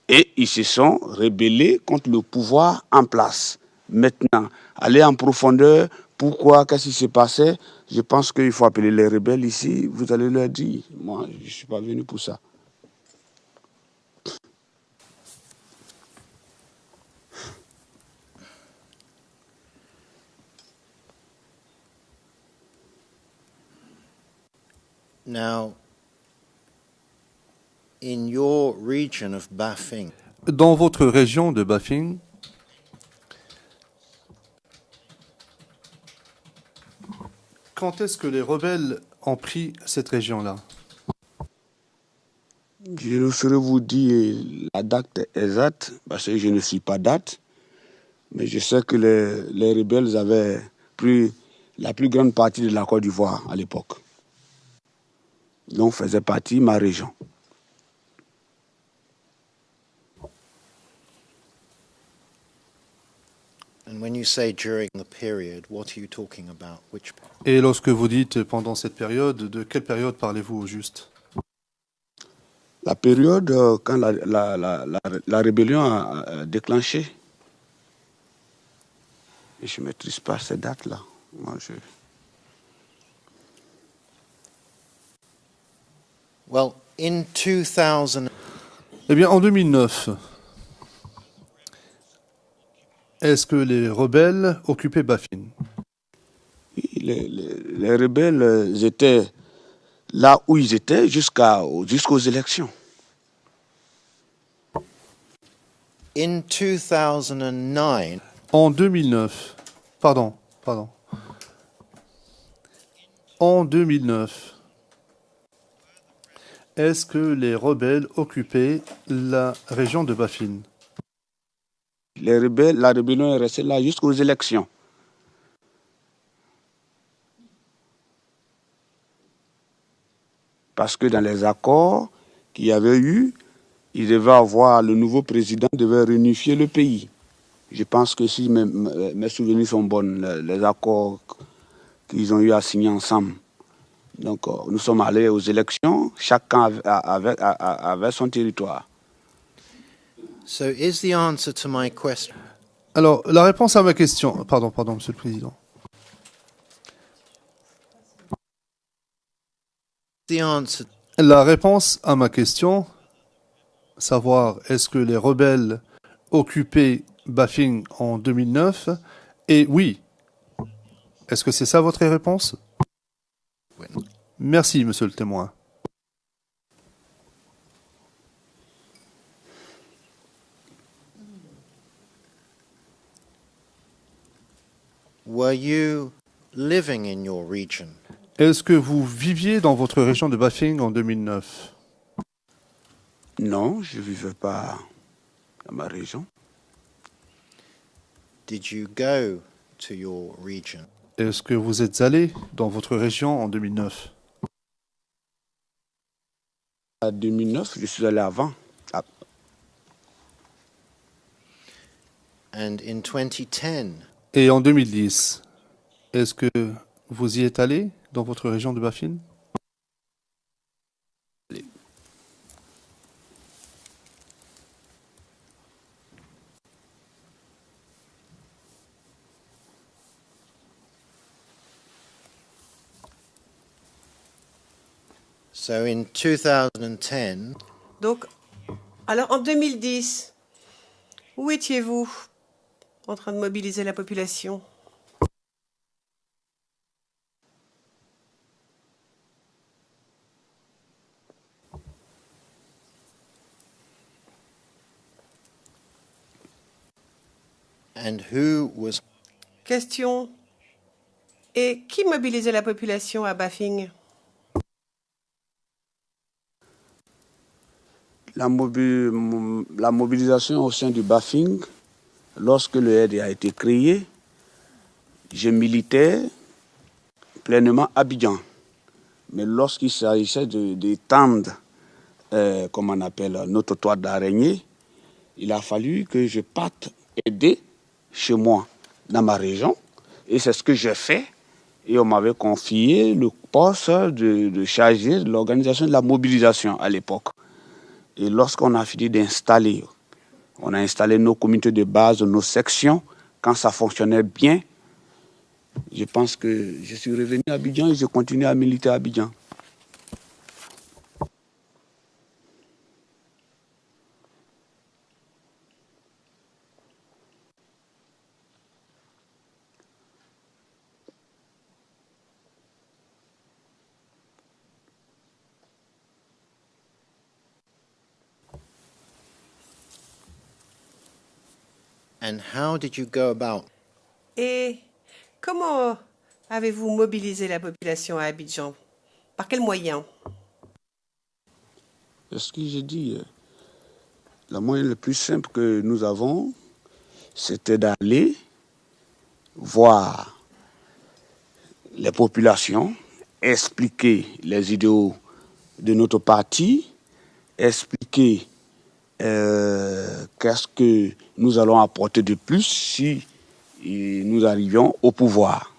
et ils se sont rébellés contre le pouvoir en place. Maintenant, aller en profondeur, pourquoi, qu'est-ce qui s'est passé? Je pense qu'il faut appeler les rebelles ici. Vous allez leur dire. Moi, je ne suis pas venu pour ça. Now, in your region of Bafing, Dans votre région de Bafing, quand est-ce que les rebelles ont pris cette région-là? Je ne saurais vous dire la date exacte, parce que je ne suis pas date, mais je sais que les rebelles avaient pris la plus grande partie de la Côte d'Ivoire à l'époque. Donc faisait partie de ma région. and when you say during the period, what are you talking about? Which Et lorsque vous dites pendant cette période, de quelle période parlez-vous au juste? La période quand la rébellion a déclenché. Et je ne maîtrise pas ces dates-là. Well, in 2000, Eh bien, en 2009, est-ce que les rebelles occupaient Bafin? Les rebelles étaient là où ils étaient jusqu'aux élections. in 2009, En 2009, pardon. En 2009, est-ce que les rebelles occupaient la région de Bafin? La rébellion est restée là jusqu'aux élections. Parce que dans les accords, qu'il y avait eu, il devait avoir, le nouveau président devait réunifier le pays. Je pense que si mes souvenirs sont bons, les accords qu'ils ont eu à signer ensemble. Donc nous sommes allés aux élections, chacun avait son territoire. So is the answer to my question? Alors, la réponse à ma question... Pardon, Monsieur le Président. The answer. La réponse à ma question, savoir est-ce que les rebelles occupaient Bafing en 2009, est oui. Est-ce que c'est ça votre réponse? Merci, monsieur le témoin. Were you living in your region? Est-ce que vous viviez dans votre région de Bafing en 2009? Non, je ne vivais pas dans ma région. Did you go to your region? Est-ce que vous êtes allé dans votre région en 2009? En 2009, je suis allé avant. And in 2010, Et en 2010, est-ce que vous y êtes allé dans votre région de Bafing? so in 2010, Donc, alors en 2010, où étiez-vous en train de mobiliser la population? and who was Question. Et qui mobilisait la population à Bafing? La mobilisation au sein du Bafing, lorsque le aide a été créé, je militais pleinement à Abidjan. Mais lorsqu'il s'agissait d'étendre, comme on appelle, notre toit d'araignée, il a fallu que je parte aider chez moi, dans ma région. Et c'est ce que j'ai fait. Et on m'avait confié le poste de chargé de l'organisation de la mobilisation à l'époque. Et lorsqu'on a fini d'installer, on a installé nos comités de base, nos sections, quand ça fonctionnait bien, je pense que je suis revenu à Abidjan et je continue à militer à Abidjan. and how did you go about? Et comment avez-vous mobilisé la population à Abidjan? Par quels moyens? C'est ce que j'ai dit. Le moyen le plus simple que nous avons, c'était d'aller voir les populations, expliquer les idéaux de notre parti, expliquer qu'est-ce que nous allons apporter de plus si nous arrivions au pouvoir.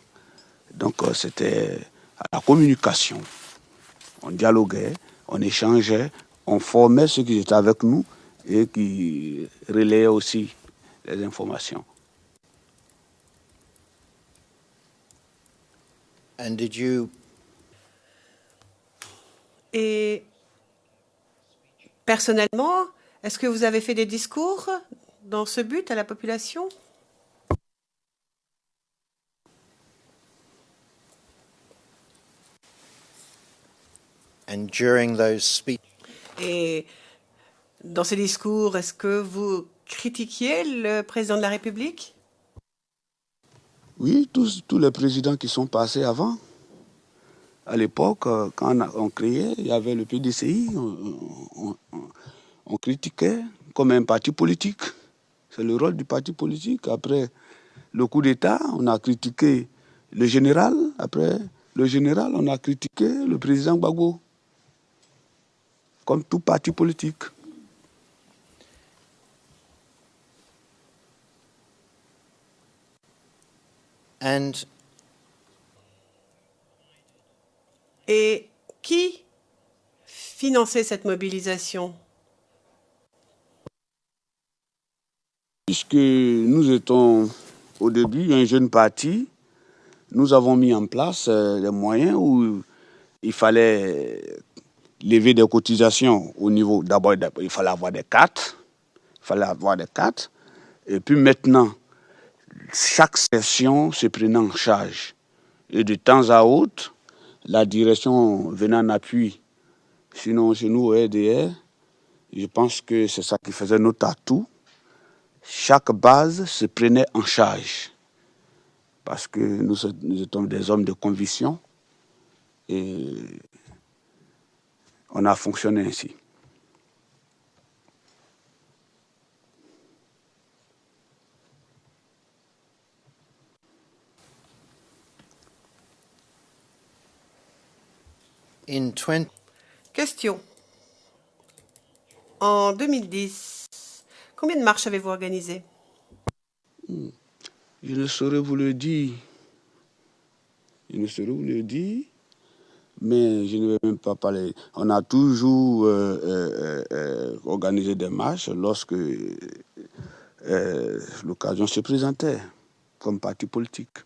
Donc c'était à la communication. On dialoguait, on échangeait, on formait ceux qui étaient avec nous et qui relayaient aussi les informations. And did you Et personnellement, est-ce que vous avez fait des discours dans ce but à la population? and during those speeches, Et dans ces discours, est-ce que vous critiquiez le président de la République? Oui, tous les présidents qui sont passés avant. À l'époque, quand on créait, il y avait le PDCI, on critiquait comme un parti politique. C'est le rôle du parti politique. Après le coup d'État, on a critiqué le général. Après le général, on a critiqué le président Gbagbo. comme tout parti politique. Et qui finançait cette mobilisation? Puisque nous étions au début un jeune parti, nous avons mis en place des moyens où il fallait lever des cotisations au niveau, d'abord il fallait avoir des cartes, et puis maintenant, chaque session se prenait en charge. Et de temps à autre, la direction venant en appui, sinon chez nous au RDR, je pense que c'est ça qui faisait notre atout. Chaque base se prenait en charge parce que nous étions des hommes de conviction et on a fonctionné ainsi. Question. En 2010, combien de marches avez-vous organisées? Je ne saurais vous le dire. Mais je ne vais même pas parler. On a toujours organisé des marches lorsque l'occasion se présentait comme parti politique.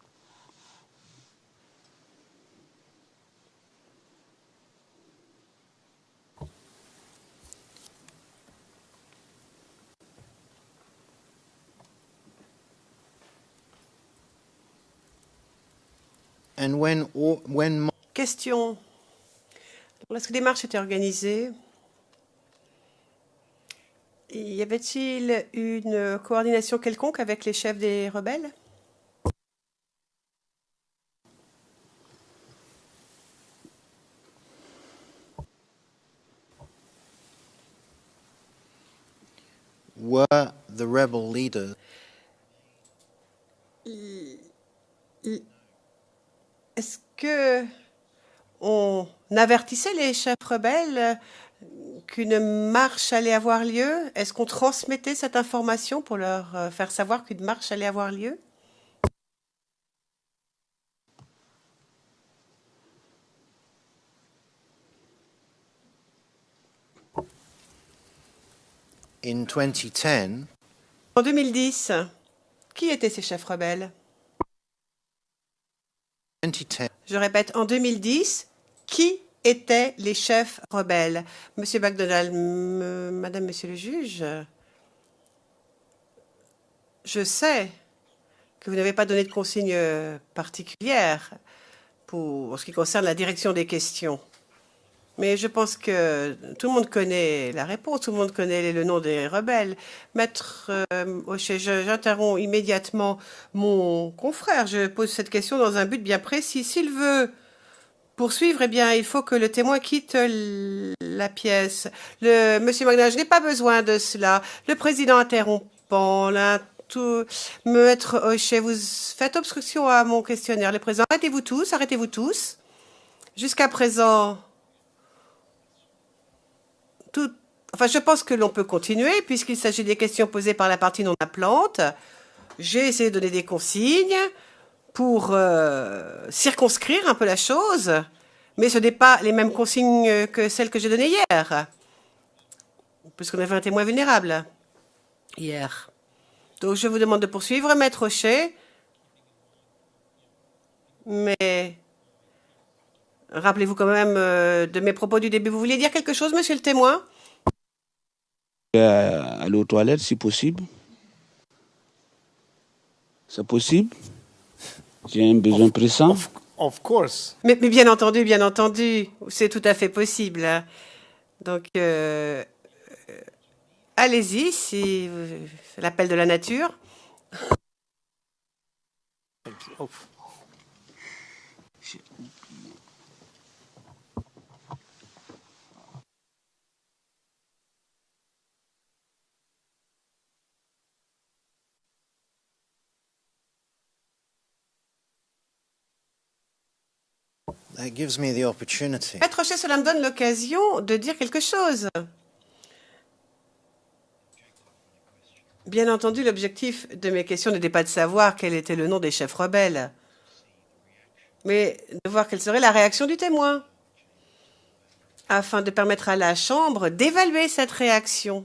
Question. Lorsque des marches étaient organisées, y avait-il une coordination quelconque avec les chefs des rebelles? Were the rebel leaders Est-ce que on avertissait les chefs rebelles qu'une marche allait avoir lieu? Est-ce qu'on transmettait cette information pour leur faire savoir qu'une marche allait avoir lieu? in 2010? En 2010, qui étaient ces chefs rebelles? 2010. Je répète, en 2010, qui étaient les chefs rebelles? Monsieur MacDonald, Madame, Monsieur le juge, je sais que vous n'avez pas donné de consigne particulière pour ce qui concerne la direction des questions. Mais je pense que tout le monde connaît la réponse, tout le monde connaît le nom des rebelles. Maître Hochet, j'interromps immédiatement mon confrère. Je pose cette question dans un but bien précis. S'il veut poursuivre, eh bien, il faut que le témoin quitte la pièce. Monsieur McDonald, je n'ai pas besoin de cela. Le président interrompant, Maître Hochet, vous faites obstruction à mon questionnaire. Le président, arrêtez-vous tous. Jusqu'à présent, je pense que l'on peut continuer puisqu'il s'agit des questions posées par la partie non appelante. J'ai essayé de donner des consignes pour circonscrire un peu la chose, mais ce n'est pas les mêmes consignes que celles que j'ai données hier, puisqu'on avait un témoin vulnérable hier. Donc je vous demande de poursuivre, Maître Hochet, mais rappelez-vous quand même de mes propos du début. Vous vouliez dire quelque chose, monsieur le témoin? Aller aux toilettes si possible. C'est possible? J'ai un besoin pressant. Of course. Mais bien entendu, c'est tout à fait possible. Hein. Donc, allez-y, c'est l'appel de la nature. Oh. that gives me the opportunity. Maître Rocher, cela me donne l'occasion de dire quelque chose. Bien entendu, l'objectif de mes questions n'était pas de savoir quel était le nom des chefs rebelles, mais de voir quelle serait la réaction du témoin, afin de permettre à la Chambre d'évaluer cette réaction,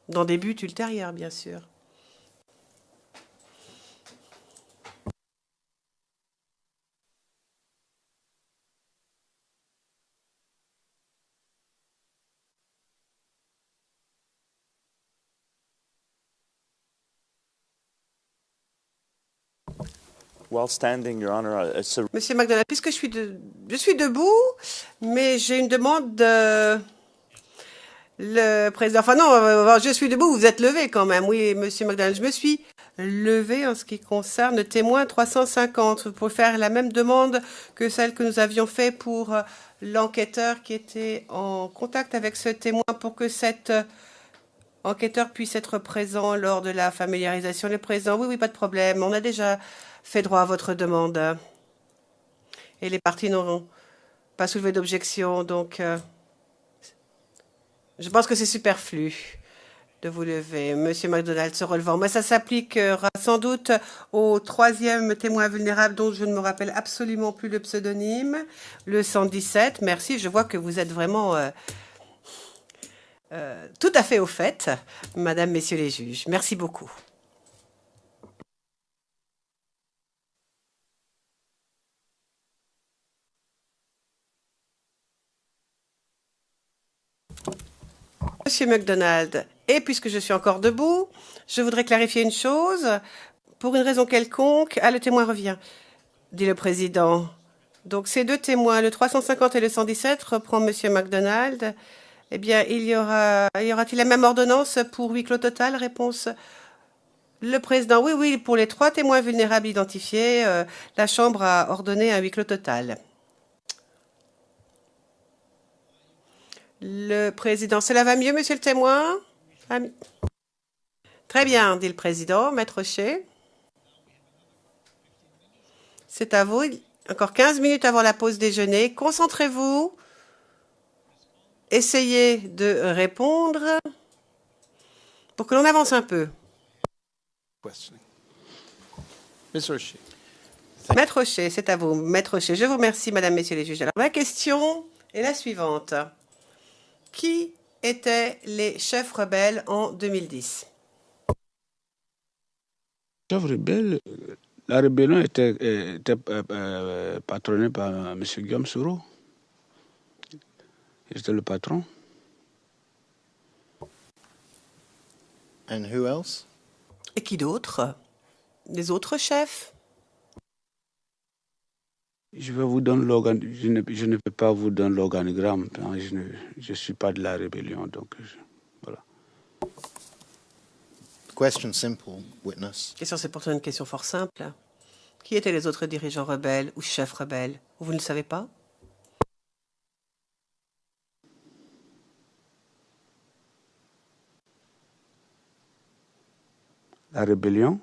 dans des buts ultérieurs, bien sûr. While standing, Your Honor, it's a Monsieur McDonald, puisque je suis debout, mais j'ai une demande de le président. Enfin non, je suis debout, vous êtes levé quand même. Oui, Monsieur McDonald, je me suis levé en ce qui concerne le témoin 350 pour faire la même demande que celle que nous avions fait pour l'enquêteur qui était en contact avec ce témoin pour que cet enquêteur puisse être présent lors de la familiarisation. Le président, oui, pas de problème. On a déjà fait droit à votre demande. Et les parties n'auront pas soulevé d'objection, donc je pense que c'est superflu de vous lever. Monsieur McDonald se relevant. Mais ça s'appliquera sans doute au troisième témoin vulnérable dont je ne me rappelle absolument plus le pseudonyme, le 117. Merci, je vois que vous êtes vraiment tout à fait au fait, Madame, Messieurs les juges. Merci beaucoup. Monsieur McDonald, et puisque je suis encore debout, je voudrais clarifier une chose. Pour une raison quelconque, le témoin revient, dit le président. Donc ces deux témoins, le 350 et le 117, reprend Monsieur McDonald. Eh bien, y aura-t-il la même ordonnance pour huis clos total? Réponse. Le président, oui, pour les trois témoins vulnérables identifiés, la Chambre a ordonné un huis clos total. Le président, cela va mieux, monsieur le témoin? Très bien, dit le président. Maître Rocher. C'est à vous. Encore 15 minutes avant la pause déjeuner. Concentrez-vous. Essayez de répondre pour que l'on avance un peu. Questioning. Ms. Rocher. Maître Rocher, c'est à vous. Maître Rocher, je vous remercie, madame, messieurs les juges. Alors, ma question est la suivante. Qui étaient les chefs rebelles en 2010? Chef rebelle, la rébellion était patronnée par M. Guillaume Soro. Il était le patron. And who else? Et qui d'autre? Les autres chefs? Je vais vous donner je ne peux pas vous donner l'organigramme. Je ne suis pas de la rébellion, donc voilà. Question simple, witness. Question, c'est pourtant une question fort simple. Qui étaient les autres dirigeants rebelles ou chefs rebelles? Vous ne le savez pas? La rébellion,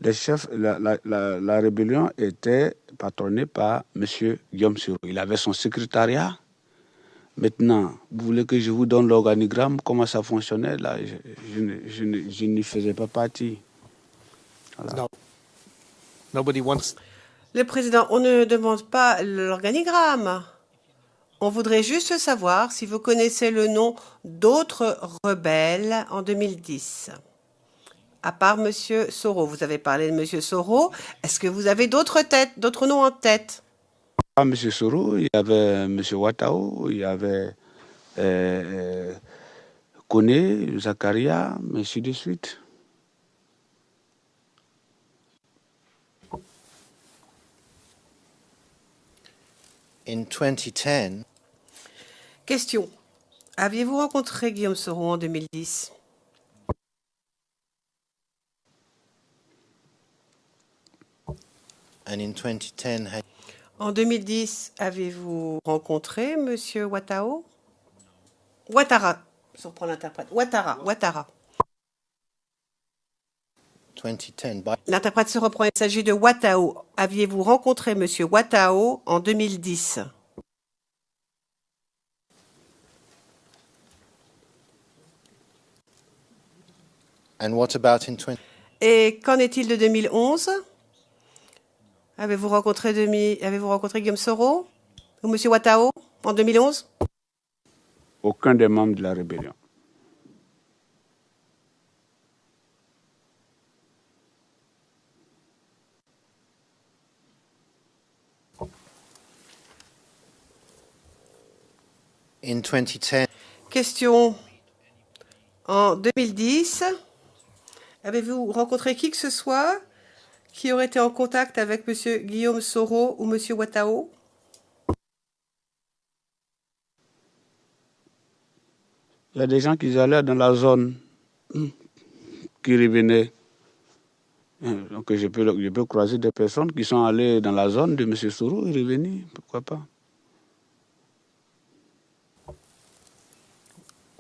les chefs, la rébellion était patronnée par M. Guillaume Soro. Il avait son secrétariat. Maintenant, vous voulez que je vous donne l'organigramme, comment ça fonctionnait? Là, je n'y faisais pas partie. Voilà. No. Nobody wants. Le président, on ne demande pas l'organigramme. On voudrait juste savoir si vous connaissez le nom d'autres rebelles en 2010. À part M. Soro. Vous avez parlé de M. Soro. Est-ce que vous avez d'autres noms en tête? À M. Soro, il y avait M. Watao, il y avait Kone, Zakaria, ainsi de suite. In 2010, Question. Aviez-vous rencontré Guillaume Soro en 2010? and in 2010, En 2010, avez-vous rencontré M. Watao? Ouattara. Je reprends l'interprète. Ouattara. 2010. By L'interprète se reprend, il s'agit de Watao. Aviez-vous rencontré Monsieur Watao en 2010? And what about in 20? Et qu'en est-il de 2011? Avez-vous rencontré Guillaume Soro ou Monsieur Watao en 2011? Aucun des membres de la rébellion. In 2010, Question. En 2010, avez-vous rencontré qui que ce soit qui aurait été en contact avec Monsieur Guillaume Soro ou Monsieur Watao? Il y a des gens qui allaient dans la zone, qui revenaient. Donc je peux croiser des personnes qui sont allées dans la zone de M. Soro et revenir, pourquoi pas.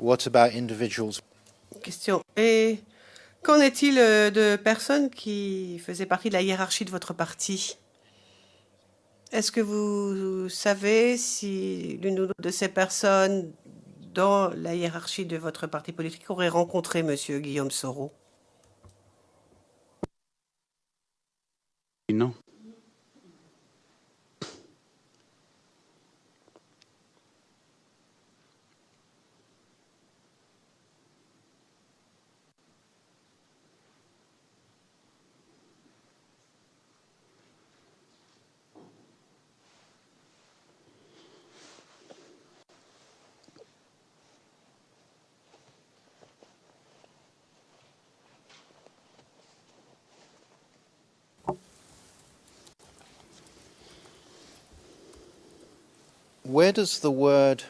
what about individuals? Question. Et qu'en est-il de personnes qui faisaient partie de la hiérarchie de votre parti? Est-ce que vous savez si l'une ou l'autre de ces personnes dans la hiérarchie de votre parti politique aurait rencontré Monsieur Guillaume Soro? Non. Where does the word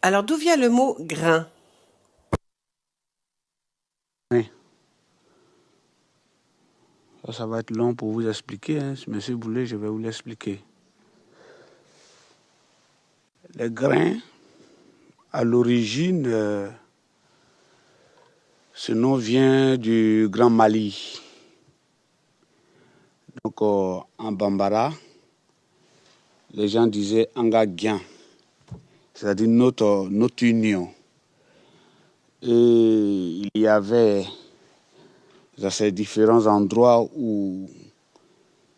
Alors d'où vient le mot grain? Oui. Ça va être long pour vous expliquer. Hein. Si monsieur voulait, je vais vous l'expliquer. Les grains, à l'origine, ce nom vient du Grand Mali. Donc en Bambara, les gens disaient Angagien, c'est-à-dire notre union. Et il y avait dans ces différents endroits où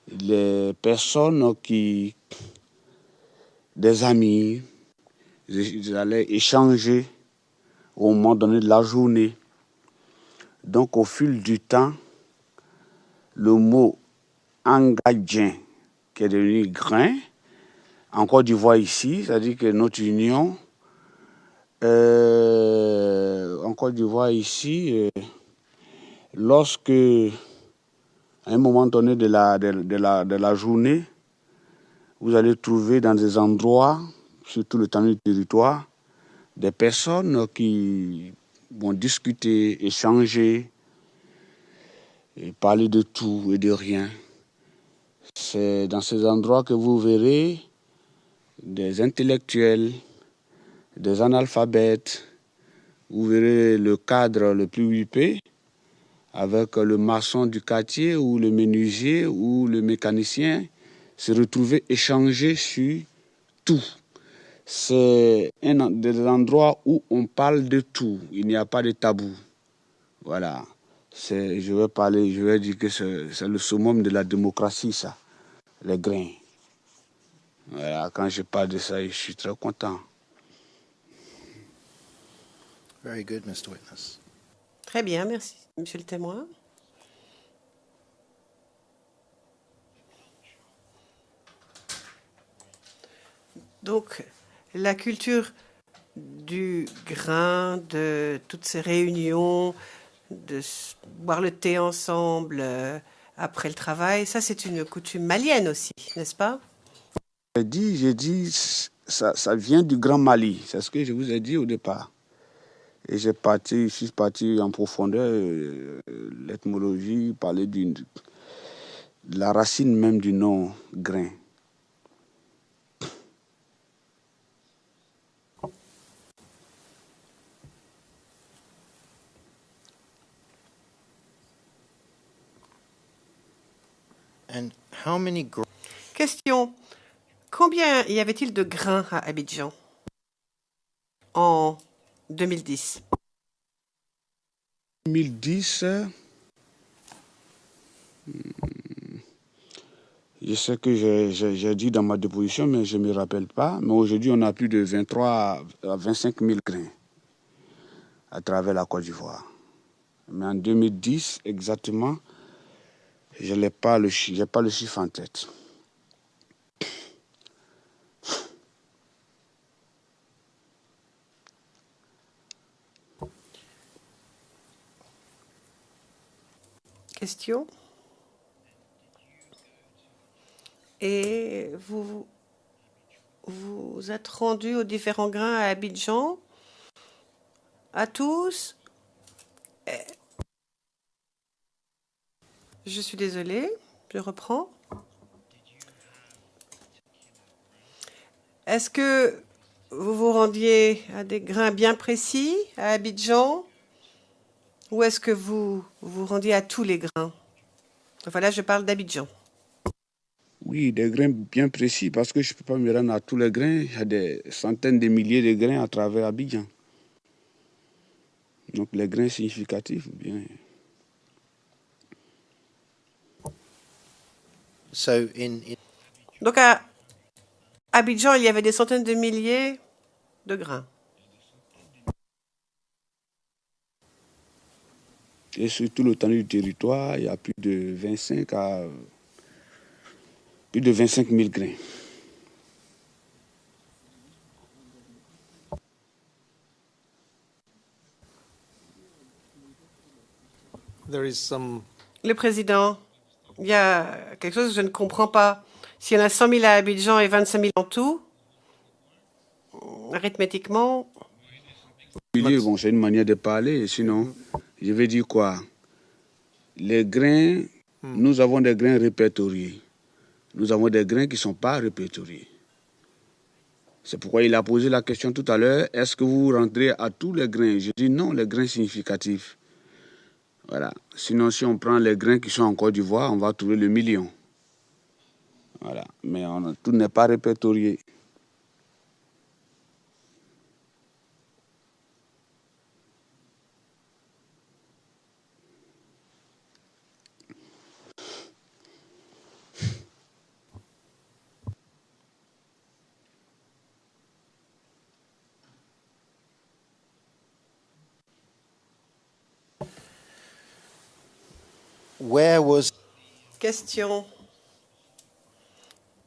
les personnes des amis, ils allaient échanger au moment donné de la journée. Donc au fil du temps, le mot Angadien, qui est devenu grain, en Côte d'Ivoire ici, c'est-à-dire que notre union, en Côte d'Ivoire ici, lorsque, à un moment donné de la journée, vous allez trouver dans des endroits, sur tout le temps du territoire, des personnes qui vont discuter, échanger, et parler de tout et de rien. C'est dans ces endroits que vous verrez des intellectuels, des analphabètes. Vous verrez le cadre le plus huppé avec le maçon du quartier ou le menuisier ou le mécanicien se retrouver échanger sur tout. C'est des endroits où on parle de tout. Il n'y a pas de tabou. Voilà. Je vais dire que c'est le summum de la démocratie, ça. Les grains. Voilà, quand je parle de ça, je suis très content. Very good, Mr. Witness. Très bien, merci, Monsieur le témoin. Donc, la culture du grain, de toutes ces réunions, de boire le thé ensemble après le travail, ça c'est une coutume malienne aussi, n'est-ce pas? J'ai dit, ça vient du Grand Mali, c'est ce que je vous ai dit au départ. Et je suis parti en profondeur, l'étymologie, parler de la racine même du nom grain. And how many Question. Combien y avait-il de grains à Abidjan en 2010? 2010, je sais que j'ai dit dans ma déposition, mais je ne me rappelle pas. Mais aujourd'hui, on a plus de 23 à 25 000 grains à travers la Côte d'Ivoire. Mais en 2010, exactement, je n'ai pas le chiffre en tête. Question. Et vous êtes rendu aux différents grains à Abidjan? À tous? Je suis désolée, je reprends. Est-ce que vous vous rendiez à des grains bien précis à Abidjan? Ou est-ce que vous vous rendiez à tous les grains? Voilà, je parle d'Abidjan. Oui, des grains bien précis, parce que je ne peux pas me rendre à tous les grains. Il y a des centaines de milliers de grains à travers Abidjan. Donc les grains significatifs, bien. Donc à Abidjan, il y avait des centaines de milliers de grains. Et sur tout l'étendue du territoire, il y a plus de 25 000 grains. There is some Le président, il y a quelque chose que je ne comprends pas. S'il y en a 100 000 à Abidjan et 25 000 en tout, arithmétiquement, Bon, c'est une manière de parler, sinon, je vais dire quoi? Les grains, nous avons des grains répertoriés. Nous avons des grains qui ne sont pas répertoriés. C'est pourquoi il a posé la question tout à l'heure, est-ce que vous rentrez à tous les grains? Je dis non, les grains significatifs. Voilà. Sinon, si on prend les grains qui sont en Côte d'Ivoire, on va trouver le million. Voilà. Mais tout n'est pas répertorié. question.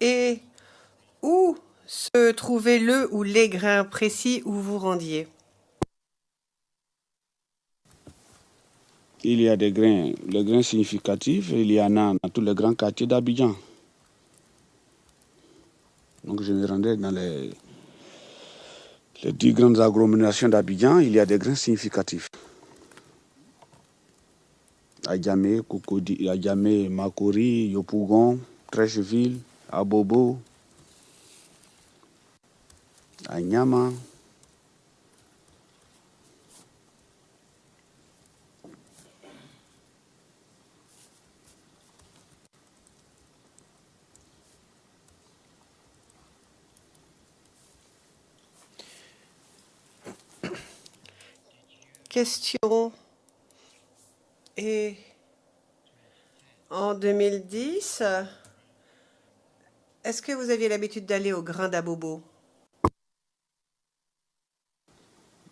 Et où se trouvait le ou les grains précis où vous rendiez? Il y a des grains, les grains significatifs, il y en a dans tous les grands quartiers d'Abidjan. Donc je me rendais dans les 10 grandes agglomérations d'Abidjan, il y a des grains significatifs. Adjamé, Cocody, Adjamé, Makori, Yopougon, Trècheville, Abobo, Anyama. Question. Et en 2010, est-ce que vous aviez l'habitude d'aller au grain d'Abobo?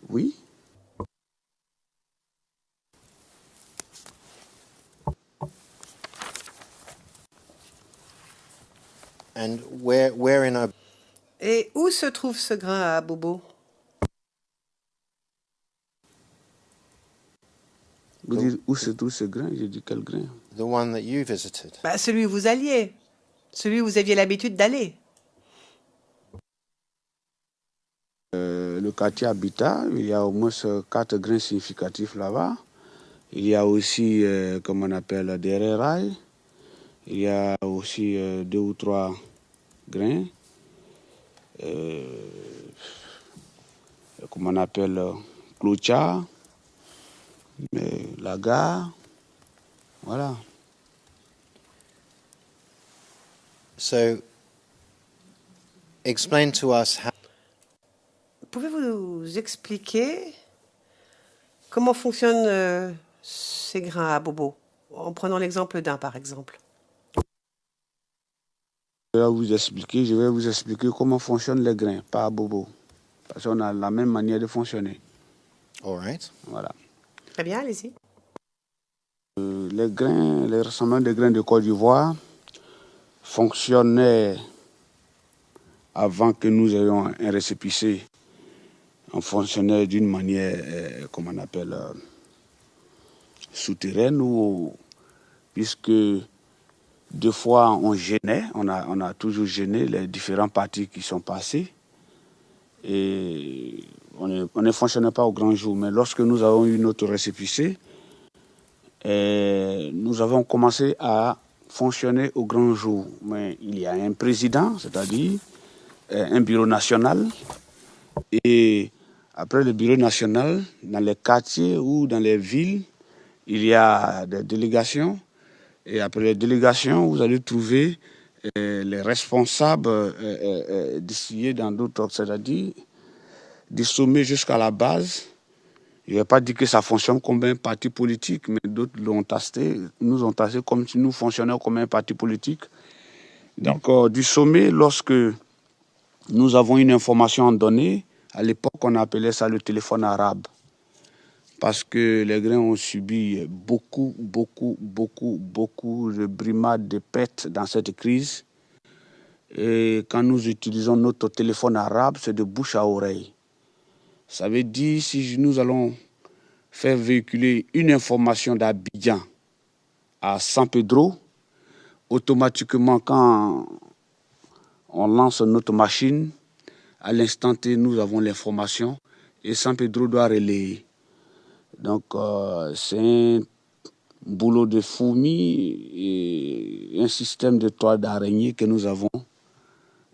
Oui. And where in our... Et où se trouve ce grain à Abobo? Vous dites où se trouve ce grain? J'ai dit quel grain? The one that you visited. Bah, celui où vous alliez, celui où vous aviez l'habitude d'aller. Le quartier Habitat, il y a au moins 4 grains significatifs là-bas. Il y a aussi, comme on appelle, des rails. Il y a aussi 2 ou 3 grains. Comme on appelle, Clocha, la gare. Voilà. So, explain to us how. Pouvez-vous nous expliquer comment fonctionnent ces grains à bobo, en prenant l'exemple d'un, par exemple? Je vais vous expliquer comment fonctionnent les grains, pas à bobo. Parce qu'on a la même manière de fonctionner. All right. Voilà. Très bien, allez-y. Les grains, les rassemblements de grains de Côte d'Ivoire fonctionnaient avant que nous ayons un récépissé. On fonctionnait d'une manière, comment on appelle, souterraine, puisque deux fois on gênait, on a toujours gêné les différents partis qui sont passés. Et on ne fonctionnait pas au grand jour. Mais lorsque nous avons eu notre récépissé, nous avons commencé à fonctionner au grand jour. Mais il y a un président, c'est-à-dire un bureau national. Et après le bureau national, dans les quartiers ou dans les villes, il y a des délégations. Et après les délégations, vous allez trouver les responsables distribués dans d'autres, c'est-à-dire du sommet jusqu'à la base. Je ne vais pas dire que ça fonctionne comme un parti politique, mais d'autres nous ont tasté comme si nous fonctionnions comme un parti politique. Donc, du sommet, lorsque nous avons une information donnée, à l'époque, on appelait ça le téléphone arabe. Parce que les grains ont subi beaucoup de brimades, de pertes dans cette crise. Et quand nous utilisons notre téléphone arabe, c'est de bouche à oreille. Ça veut dire si nous allons faire véhiculer une information d'Abidjan à San Pedro, automatiquement quand on lance notre machine, à l'instant T, nous avons l'information et San Pedro doit relayer. Donc c'est un boulot de fourmi et un système de toile d'araignée que nous avons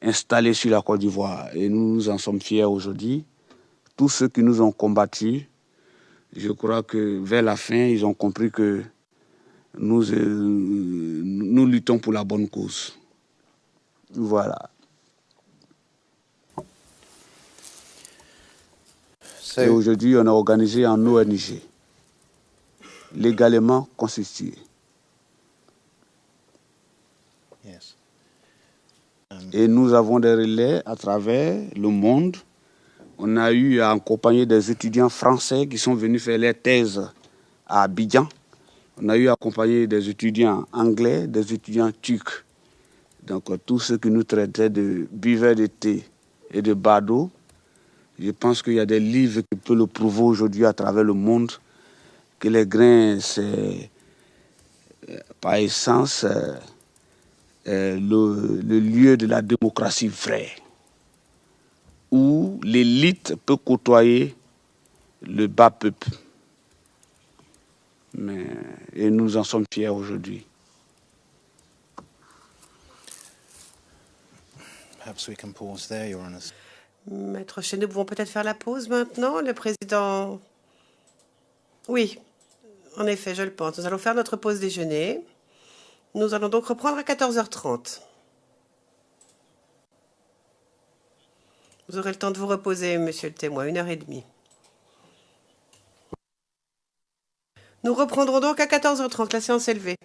installé sur la Côte d'Ivoire. Et nous en sommes fiers aujourd'hui. Tous ceux qui nous ont combattus, je crois que vers la fin, ils ont compris que nous luttons pour la bonne cause. Voilà. Et aujourd'hui, on a organisé un ONG, légalement constitué. Yes. Et nous avons des relais à travers le monde. On a eu à accompagner des étudiants français qui sont venus faire leur thèse à Abidjan. On a eu à accompagner des étudiants anglais, des étudiants turcs. Donc tous ceux qui nous traitaient de buveurs de thé et de badauds, je pense qu'il y a des livres qui peuvent le prouver aujourd'hui à travers le monde que les grains, c'est par essence le lieu de la démocratie vraie, où l'élite peut côtoyer le bas peuple. Et nous en sommes fiers aujourd'hui. Perhaps we can pause there, Your Honours. Maître Chez, nous pouvons peut-être faire la pause maintenant. Le président... Oui, en effet, je le pense. Nous allons faire notre pause déjeuner. Nous allons donc reprendre à 14h30. Vous aurez le temps de vous reposer, monsieur le témoin, 1h30. Nous reprendrons donc à 14h30. La séance est levée.